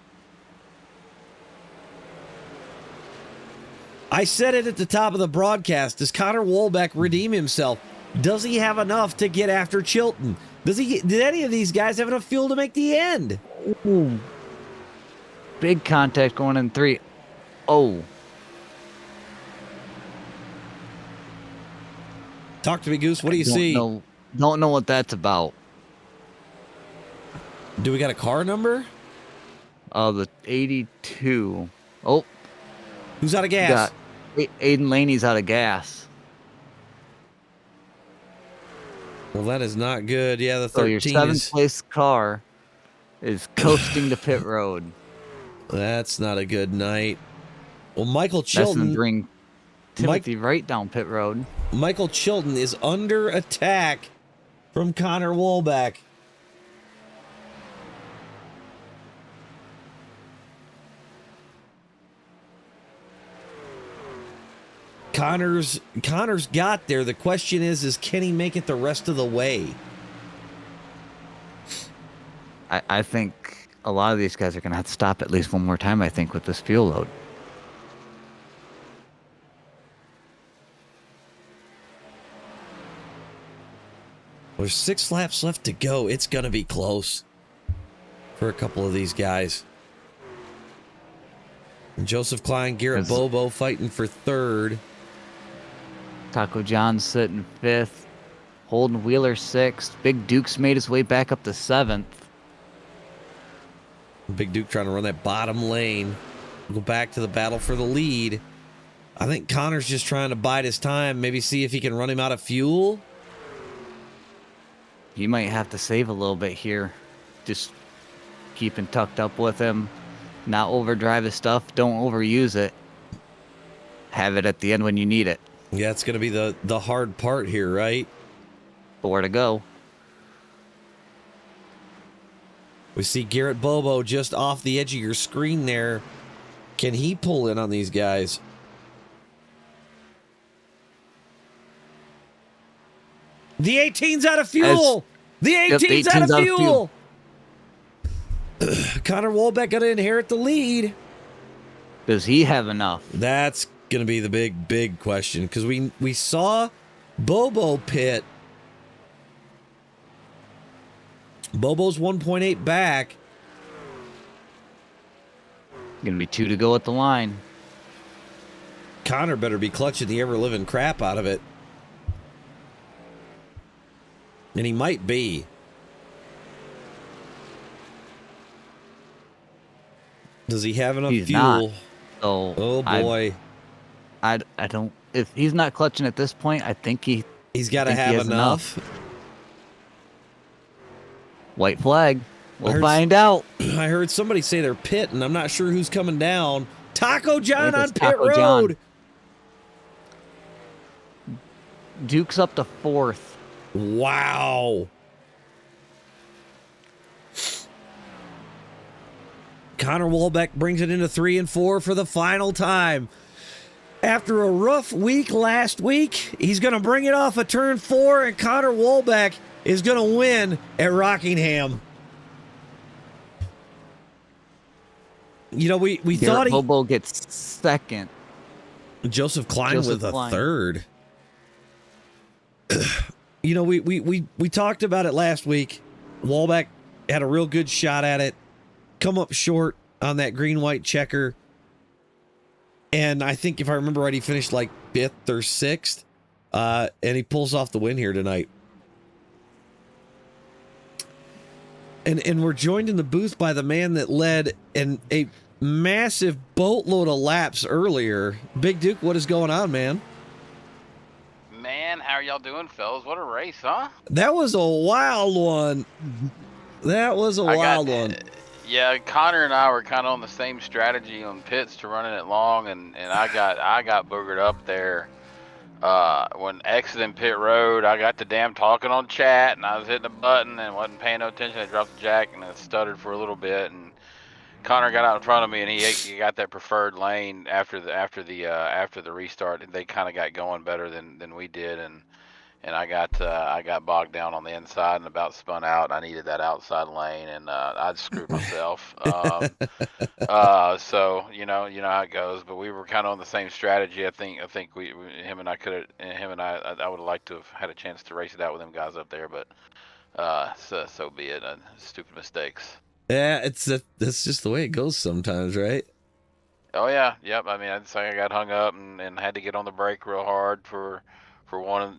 I said it at the top of the broadcast. Does Connor Wallback redeem himself? Does he have enough to get after Chilton? Did any of these guys have enough fuel to make the end? Ooh. Big contact going in 3. Oh. Talk to me, Goose. What do you see? Don't know what that's about. Do we got a car number? The 82. Oh. Who's out of gas? Aiden Laney's out of gas. Well, that is not good. Yeah, the 13 so your 7th place car is coasting to pit road. That's not a good night. Well, Michael Chilton... That's going to bring Timothy right down pit road. Michael Chilton is under attack from Connor Wallback. Connor's got there. The question is can he make it the rest of the way? I think a lot of these guys are going to have to stop at least one more time, I think, with this fuel load. There's 6 laps left to go. It's going to be close for a couple of these guys. And Joseph Klein, Garrett Bobo fighting for 3rd. Taco John's sitting 5th. Holden Wheeler 6th. Big Duke's made his way back up to 7th. Big Duke trying to run that bottom lane. Go back to the battle for the lead. I think Connor's just trying to bide his time. Maybe see if he can run him out of fuel. You might have to save a little bit here. Just keeping tucked up with him. Not overdrive his stuff. Don't overuse it. Have it at the end when you need it. Yeah, it's going to be the hard part here, right? 4 to go. We see Garrett Bobo just off the edge of your screen there. Can he pull in on these guys? The 18's out of fuel! The 18's out of fuel! Connor Wallback going to inherit the lead. Does he have enough? That's going to be the big question, because we saw Bobo pit. Bobo's 1.8 back. Gonna be 2 to go at the line. Connor better be clutching the ever-living crap out of it. And he might be. Does he have enough He's fuel? not. So oh boy. I don't. If he's not clutching at this point, I think he's got to have enough. White flag. We'll find out. I heard somebody say they're pitting. I'm not sure who's coming down. Taco John on pit Taco road. John. Duke's up to 4th. Wow. Connor Wolbeck brings it into 3 and 4 for the final time. After a rough week last week, he's going to bring it off of turn 4, and Connor Wolbeck is going to win at Rockingham. You know, we thought Bobo gets 2nd. Joseph Klein with a 3rd. You know, we talked about it last week. Wolbeck had a real good shot at it. Come up short on that green-white checker. And I think if I remember right, he finished like 5th or 6th. And he pulls off the win here tonight. And we're joined in the booth by the man that led a massive boatload of laps earlier. Big Duke, what is going on, man? Man, how are y'all doing, fellas? What a race, huh? That was a wild one. That was a wild one. Yeah, Connor and I were kind of on the same strategy on pits to running it long, and I got boogered up there. When exiting pit road, I got the damn talking on chat, and I was hitting a button and wasn't paying no attention. I dropped the jack and it stuttered for a little bit, and Connor got out in front of me, and he got that preferred lane after the restart. They kind of got going better than we did, and I got bogged down on the inside and about spun out. I needed that outside lane, and I'd screwed myself. So you know how it goes. But we were kind of on the same strategy. I think him and I would have liked to have had a chance to race it out with them guys up there, but so be it. Stupid mistakes. Yeah, that's just the way it goes sometimes, right? Oh yeah, yep. I mean, I got hung up and had to get on the brake real hard for one,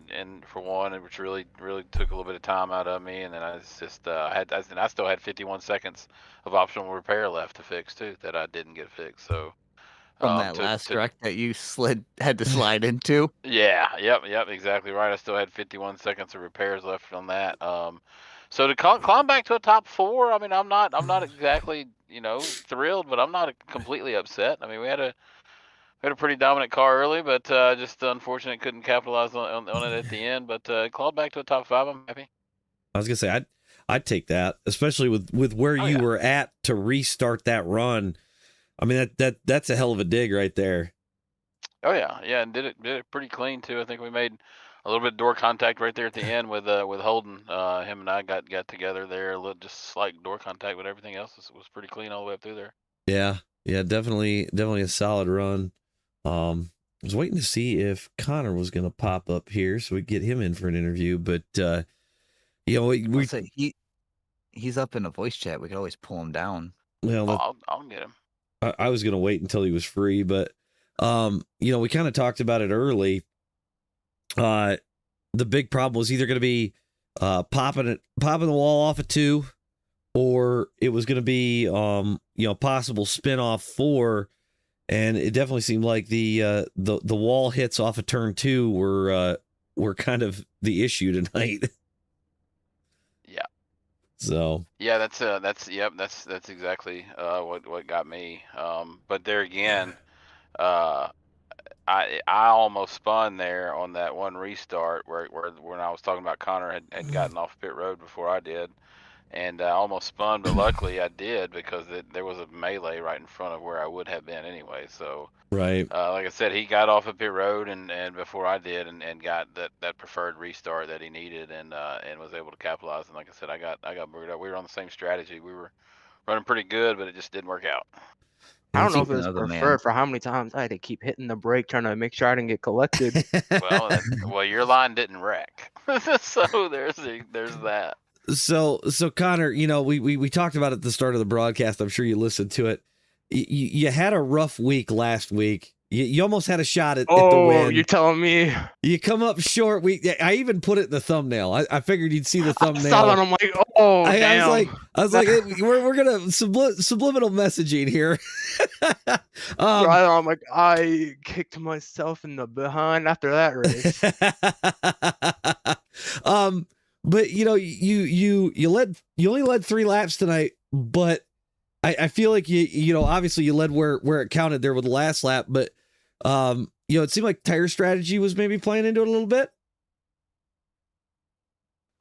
which really took a little bit of time out of me. And then I just I still had 51 seconds of optional repair left to fix too that I didn't get fixed. So from that last wreck that you had to slide into. Yeah, yep, exactly right. I still had 51 seconds of repairs left on that. So to climb back to a top 4, I mean, I'm not exactly thrilled, but I'm not completely upset. I mean, we had a pretty dominant car early, but just unfortunate couldn't capitalize on it at the end. But clawed back to a top 5. I'm happy. I was gonna say I'd take that, especially with where you were at to restart that run. I mean that's a hell of a dig right there. Oh yeah, and did it pretty clean too. I think we made a little bit of door contact right there at the end with Holden. Him and I got together there, a little just slight door contact, but everything else was pretty clean all the way up through there. Yeah, definitely a solid run. I was waiting to see if Connor was going to pop up here so we get him in for an interview, but he's up in a voice chat. We could always pull him down. Well, I'll get him. I was going to wait until he was free, but we kind of talked about it early. The big problem was either going to be popping the wall off of 2, or it was going to be possible spin off 4. And it definitely seemed like the wall hits off of turn 2 were kind of the issue tonight. Yeah. So. Yeah, that's exactly what got me. But there again, I almost spun there on that one restart where when I was talking about Connor had gotten off pit road before I did. And I almost spun, but luckily I did because there was a melee right in front of where I would have been anyway. So, right. Like I said, he got off of pit road and before I did, and got that preferred restart that he needed, and was able to capitalize. And like I said, I got booted up. We were on the same strategy. We were running pretty good, but it just didn't work out. I don't know if it was preferred for how many times I had to keep hitting the brake trying to make sure I didn't get collected. Well, your line didn't wreck, so there's that. So Connor, we talked about it at the start of the broadcast. I'm sure you listened to it. you had a rough week last week. You almost had a shot at the Oh, win. you're telling me? You come up short. I even put it in the thumbnail. I figured you'd see the thumbnail. I saw that. I'm like, oh, damn. I was like, hey, we're gonna subliminal messaging here. I'm like, I kicked myself in the behind after that race. But you know, you only led 3 laps tonight, but I feel like you know, obviously you led where it counted there with the last lap, but you know, it seemed like tire strategy was maybe playing into it a little bit.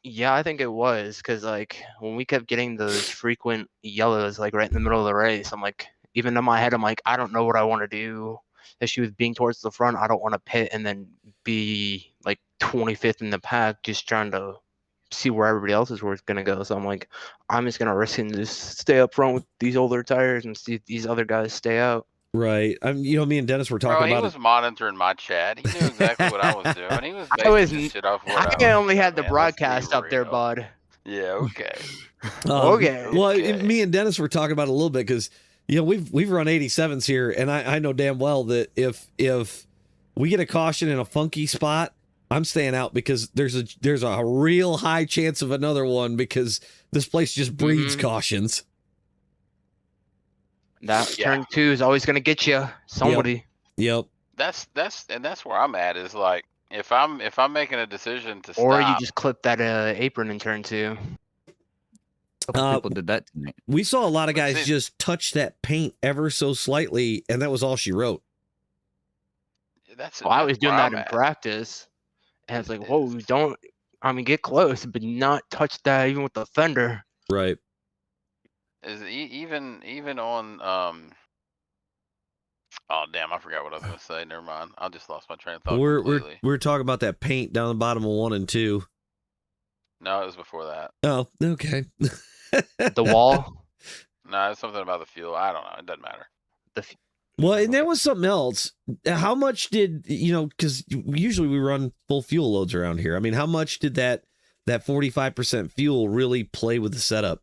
Yeah, I think it was, because like when we kept getting those frequent yellows like right in the middle of the race, I'm like, even in my head, I'm like, I don't know what I want to do. Especially with being towards the front, I don't want to pit and then be like 25th in the pack, just trying to see where everybody else is going to go. So I'm like, I'm just going to risk and just stay up front with these older tires and see if these other guys stay out. Right. You know, me and Dennis were talking about he was monitoring my chat. He knew exactly what I was doing. He was making shit off what I only had the broadcast up there, bud. Yeah, okay. Okay. Well, me and Dennis were talking about it a little bit because, you know, we've run 87s here, and I know damn well that if we get a caution in a funky spot, I'm staying out because there's a real high chance of another one because this place just breeds cautions. That turn 2 is always going to get you somebody. Yep. That's where I'm at, is like if I'm making a decision to stop, or you just clip that apron in turn 2. A couple people did that tonight. We saw a lot of guys just touch that paint ever so slightly, and that was all she wrote. I was doing that in practice, and it's like, whoa, don't. I mean, get close, but not touch that even with the fender. Right. Is even on oh damn, I forgot what I was gonna say. Never mind. I just lost my train of thought completely. We're talking about that paint down the bottom of 1 and 2. No, it was before that. Oh, okay. The wall? No, it's something about the fuel. I don't know. It doesn't matter. Well, and there was something else. How much did, you know, because usually we run full fuel loads around here. I mean, how much did that 45% fuel really play with the setup?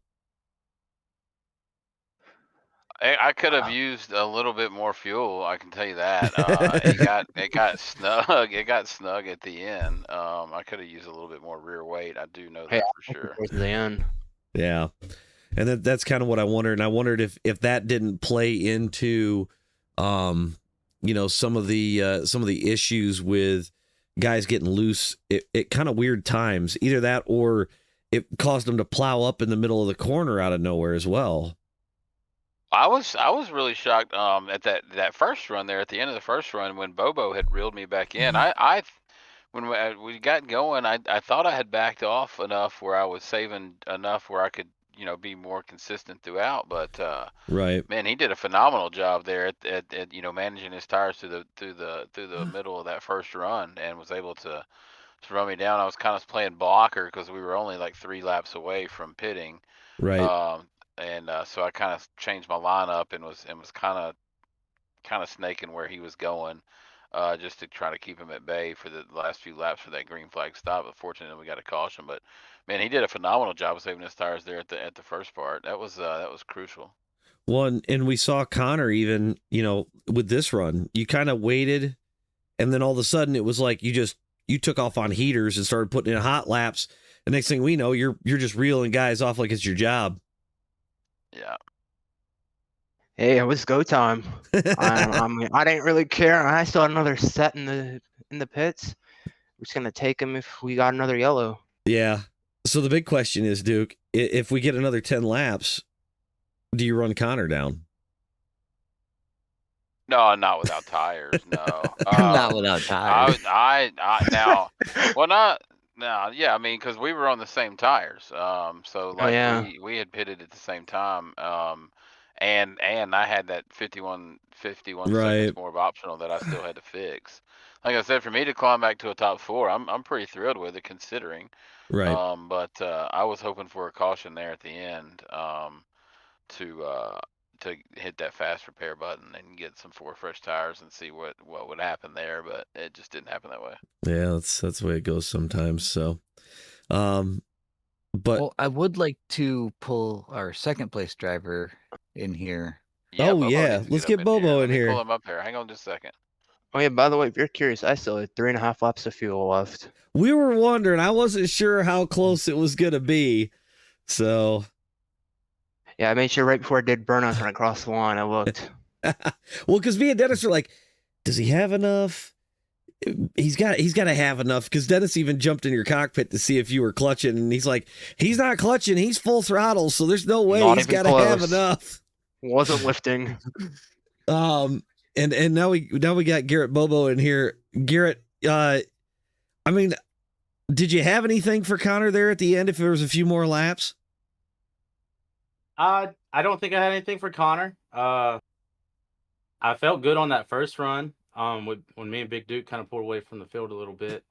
I could have used a little bit more fuel. I can tell you that. It got snug. It got snug at the end. I could have used a little bit more rear weight. I do know that for sure. Towards the end. Yeah, and that's kind of what I wondered. And I wondered if that didn't play into, you know, some of the issues with guys getting loose at kind of weird times. Either that, or it caused them to plow up in the middle of the corner out of nowhere as well. I was really shocked at that first run there at the end of the first run when Bobo had reeled me back in. When we got going, I thought I had backed off enough where I was saving enough where I could, you know, be more consistent throughout. But right, man, he did a phenomenal job there at you know, managing his tires through the middle of that first run, and was able to run me down. I was kind of playing blocker because we were only like 3 laps away from pitting. right. And so I kind of changed my lineup and was kind of snaking where he was going, just to try to keep him at bay for the last few laps for that green flag stop. But fortunately, we got a caution. But man, he did a phenomenal job of saving his tires there at the first part. That was crucial. One, and we saw Connor even, you know, with this run, you kind of waited, and then all of a sudden it was like you took off on heaters and started putting in hot laps. The next thing we know, you're just reeling guys off like it's your job. Yeah. Hey, it was go time. I didn't really care. I still had another set in the pits. We're just gonna take him if we got another yellow. Yeah. So the big question is, Duke, if we get another 10 laps, do you run Connor down? No, not without tires. No, not without tires. Yeah, I mean, because we were on the same tires. So like we had pitted at the same time. And I had that 51 seconds more of optional that I still had to fix. Like I said, for me to climb back to a top 4, I'm pretty thrilled with it considering. Right. But I was hoping for a caution there at the end, to hit that fast repair button and get some 4 fresh tires and see what would happen there, but it just didn't happen that way. Yeah, that's the way it goes sometimes. So, but well, I would like to pull our second place driver in here. Yeah, Oh, Bobo yeah. needs to Let's up get Bobo Let in me here. pull him up here. Hang on just a second. Oh yeah, by the way, if you're curious, I still had 3.5 laps of fuel left. We were wondering. I wasn't sure how close it was going to be. So, Yeah, I made sure right before I did burnouts when I crossed the line, I looked. well, because me and Dennis are like, does he have enough? He's got to have enough, because Dennis even jumped in your cockpit to see if you were clutching, and he's like, he's not clutching, he's full throttle, so there's no way Not he's even got to have close. enough. Wasn't lifting. And now we got Garrett Bobo in here. Garrett, I mean, did you have anything for Connor there at the end if there was a few more laps? I don't think I had anything for Connor. I felt good on that first run. When me and Big Duke kind of pulled away from the field a little bit,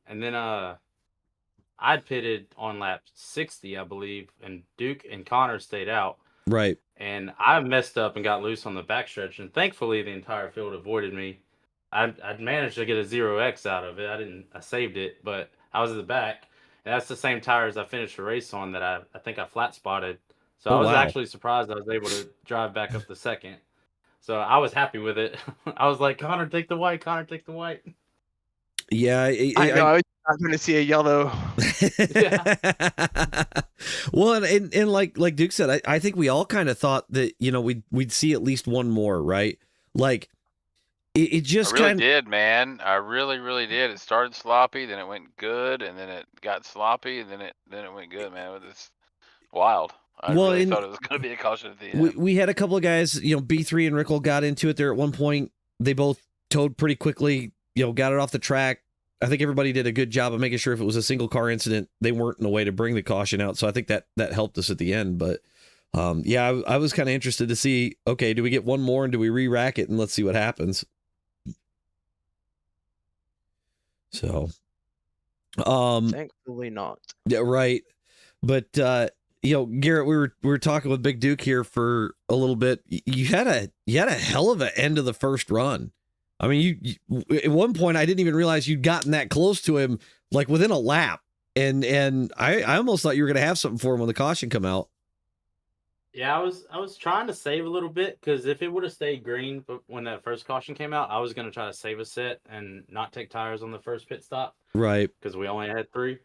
and then I'd pitted on lap 60, I believe, and Duke and Connor stayed out. Right. And I messed up and got loose on the backstretch, and thankfully the entire field avoided me. I'd managed to get a 0x out of it. I saved it, but I was at the back, and that's the same tires I finished the race on that I think I flat spotted. So I was actually surprised I was able to drive back up the second. So I was happy with it. I was like, Connor, take the white. Connor, take the white. Yeah, I know. I was not going to see a yellow. Well, and like Duke said, I think we all kind of thought that, you know, we'd see at least one more, right? Like it just I really did, man. I really, really did. It started sloppy, then it went good, and then it got sloppy, and then it went good, man. It's wild. I really thought it was going to be a caution at the end. We had a couple of guys, you know, B3 and Rickle got into it there at one point. They both towed pretty quickly, you know, got it off the track. I think everybody did a good job of making sure if it was a single car incident, they weren't in a way to bring the caution out. So I think that helped us at the end. But yeah, I was kind of interested to see, okay, do we get one more and do we re-rack it and let's see what happens? So, thankfully not. Yeah, right. But you know, Garrett, we were talking with Big Duke here for a little bit. You had a hell of an end of the first run. I mean, you at one point I didn't even realize you'd gotten that close to him, like within a lap, and I almost thought you were gonna have something for him when the caution come out. Yeah, I was trying to save a little bit, because if it would have stayed green when that first caution came out, I was gonna try to save a set and not take tires on the first pit stop. Right. Because we only had 3.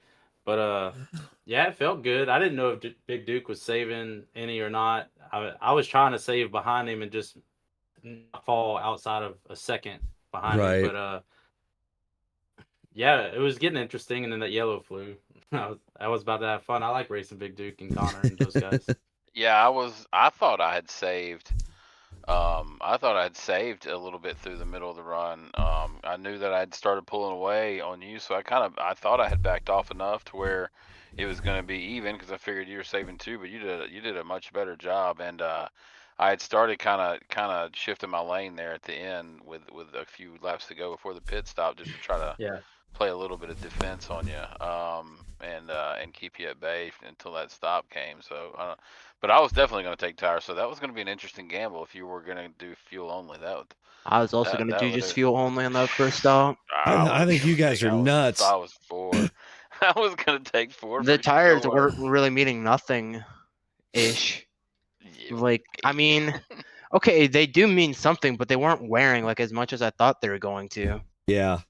But yeah, it felt good. I didn't know if Big Duke was saving any or not. I was trying to save behind him and just not fall outside of a second behind him. But yeah, it was getting interesting, and then that yellow flew. I was about to have fun. I like racing Big Duke and Connor and those guys. Yeah, I thought I had saved. I thought I'd saved a little bit through the middle of the run. I knew that I'd started pulling away on you, so I thought I had backed off enough to where it was going to be even, because I figured you were saving too. But you did a much better job, and I had started kind of shifting my lane there at the end with a few laps to go before the pit stop, just to try to play a little bit of defense on you, and keep you at bay until that stop came. So, but I was definitely going to take tires, so that was going to be an interesting gamble if you were going to do fuel only. I was also going to do just fuel only on that first stop. I think you guys are nuts. I was 4. I was going to take 4. The tires were really meaning nothing-ish. Like, I mean, okay, they do mean something, but they weren't wearing like as much as I thought they were going to. Yeah.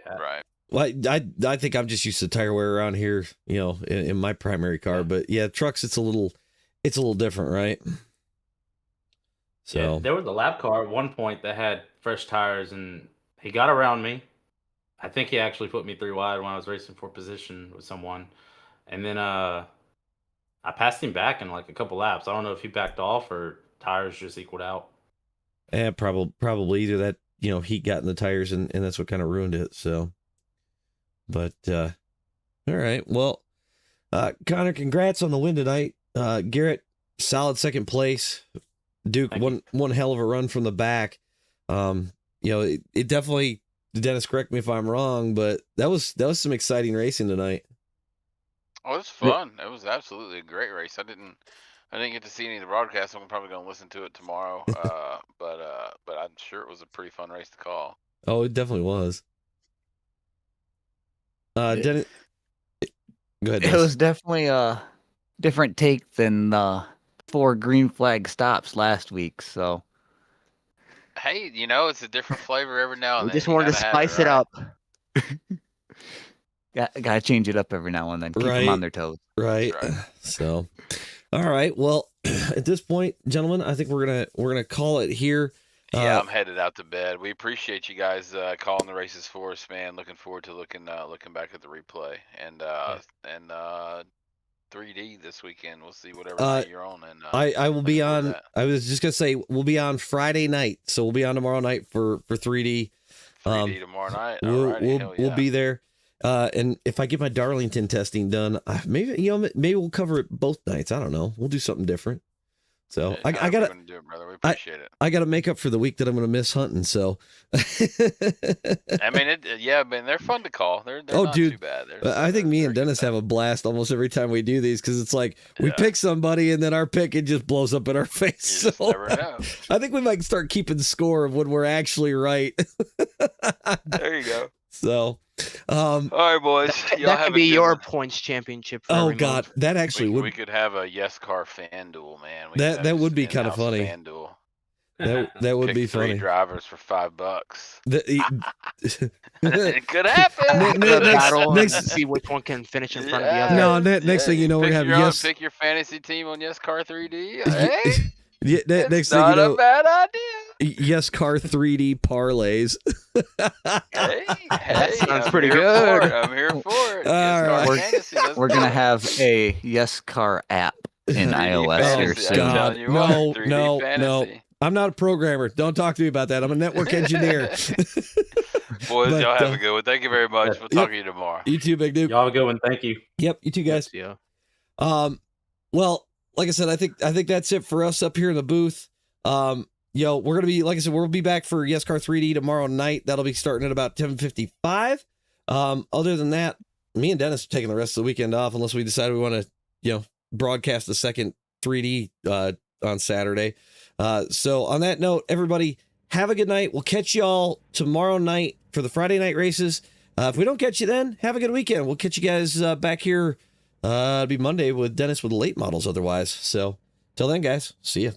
Right. Well, I think I'm just used to tire wear around here, you know, in my primary car. But yeah, trucks, it's a little different, right? So yeah, there was a lap car at one point that had fresh tires, and he got around me. I think he actually put me 3 wide when I was racing for position with someone, and then I passed him back in like a couple laps. I don't know if he backed off or tires just equaled out. Yeah, probably either that, you know, heat got in the tires and that's what kind of ruined it. So, but all right, well, Connor, congrats on the win tonight. Garrett, solid second place. Duke, one hell of a run from the back. You know, it definitely, Dennis, correct me if I'm wrong, but that was some exciting racing tonight. Oh, it was fun. It was absolutely a great race. I didn't get to see any of the broadcast, so I'm probably going to listen to it tomorrow. But I'm sure it was a pretty fun race to call. Oh, it definitely was. Dennis, go ahead. It was definitely a different take than the 4 green flag stops last week, so Hey, you know, it's a different flavor every now and We then. just You wanted to gotta have spice it right? up. gotta change it up every now and then. Keep them Right. on their toes. Right. That's right. So, all right. Well, at this point, gentlemen, I think we're gonna call it here. Yeah, I'm headed out to bed. We appreciate you guys calling the races for us, man. Looking forward to looking back at the replay and 3D this weekend. We'll see whatever night you're on. And I will be looking forward to on. that. I was just gonna say we'll be on Friday night, so we'll be on tomorrow night for 3D. 3D tomorrow night. We'll Alrighty, hell we'll yeah. be there. And if I get my Darlington testing done, maybe we'll cover it both nights. I don't know. We'll do something different. So Yeah, I however gotta you're gonna do it, brother. We appreciate it. I gotta make up for the week that I'm gonna miss hunting. So I mean, yeah, man, they're fun to call. They're Oh, not dude. too bad. I think me and Dennis have a blast almost every time we do these because it's like we Yeah. pick somebody and then our pick it just blows up in our face. You just So never know. I think we might start keeping score of when we're actually right. There you go. So, All right, boys. That Y'all can have a be good your one. points championship. For oh every god, month. that actually we would could have a YESCAR fan duel, man. We That- could have that would just be kinda in-house funny. fan duel. that would Pick be 3 funny. drivers for $5. The- It could happen. Ne- It ne- could next- battle happen. and next- see which one can finish in front of the Yeah. other. No, next thing you know, we're pick gonna have your own- yes. pick your fantasy team on YESCAR 3D. Hey, Yeah, it's next thing you not a know, bad idea. yes, car 3D parlays. Hey, sounds I'm pretty here good. For it. I'm here for it. All YESCAR right. fantasy, let's We're do gonna it. have a YESCAR app in 3D iOS here fantasy, I'm soon. telling you No, what, 3D no, fantasy. I'm not a programmer. Don't talk to me about that. I'm a network engineer. Boys, But, y'all have a good one. Thank you very much. We'll talk to you tomorrow. You too, big dude. Y'all have a good one. Thank you. Yep, you too, guys. Yeah. Well, like I said, I think that's it for us up here in the booth. We're gonna be, like I said, we'll be back for YESCAR 3D tomorrow night. That'll be starting at about 10:55. Other than that, me and Dennis are taking the rest of the weekend off unless we decide we want to, broadcast the second 3D on Saturday. So on that note, everybody have a good night. We'll catch y'all tomorrow night for the Friday night races. If we don't catch you then, have a good weekend. We'll catch you guys back here. It'll be Monday with Dennis with late models otherwise. So till then, guys, see ya.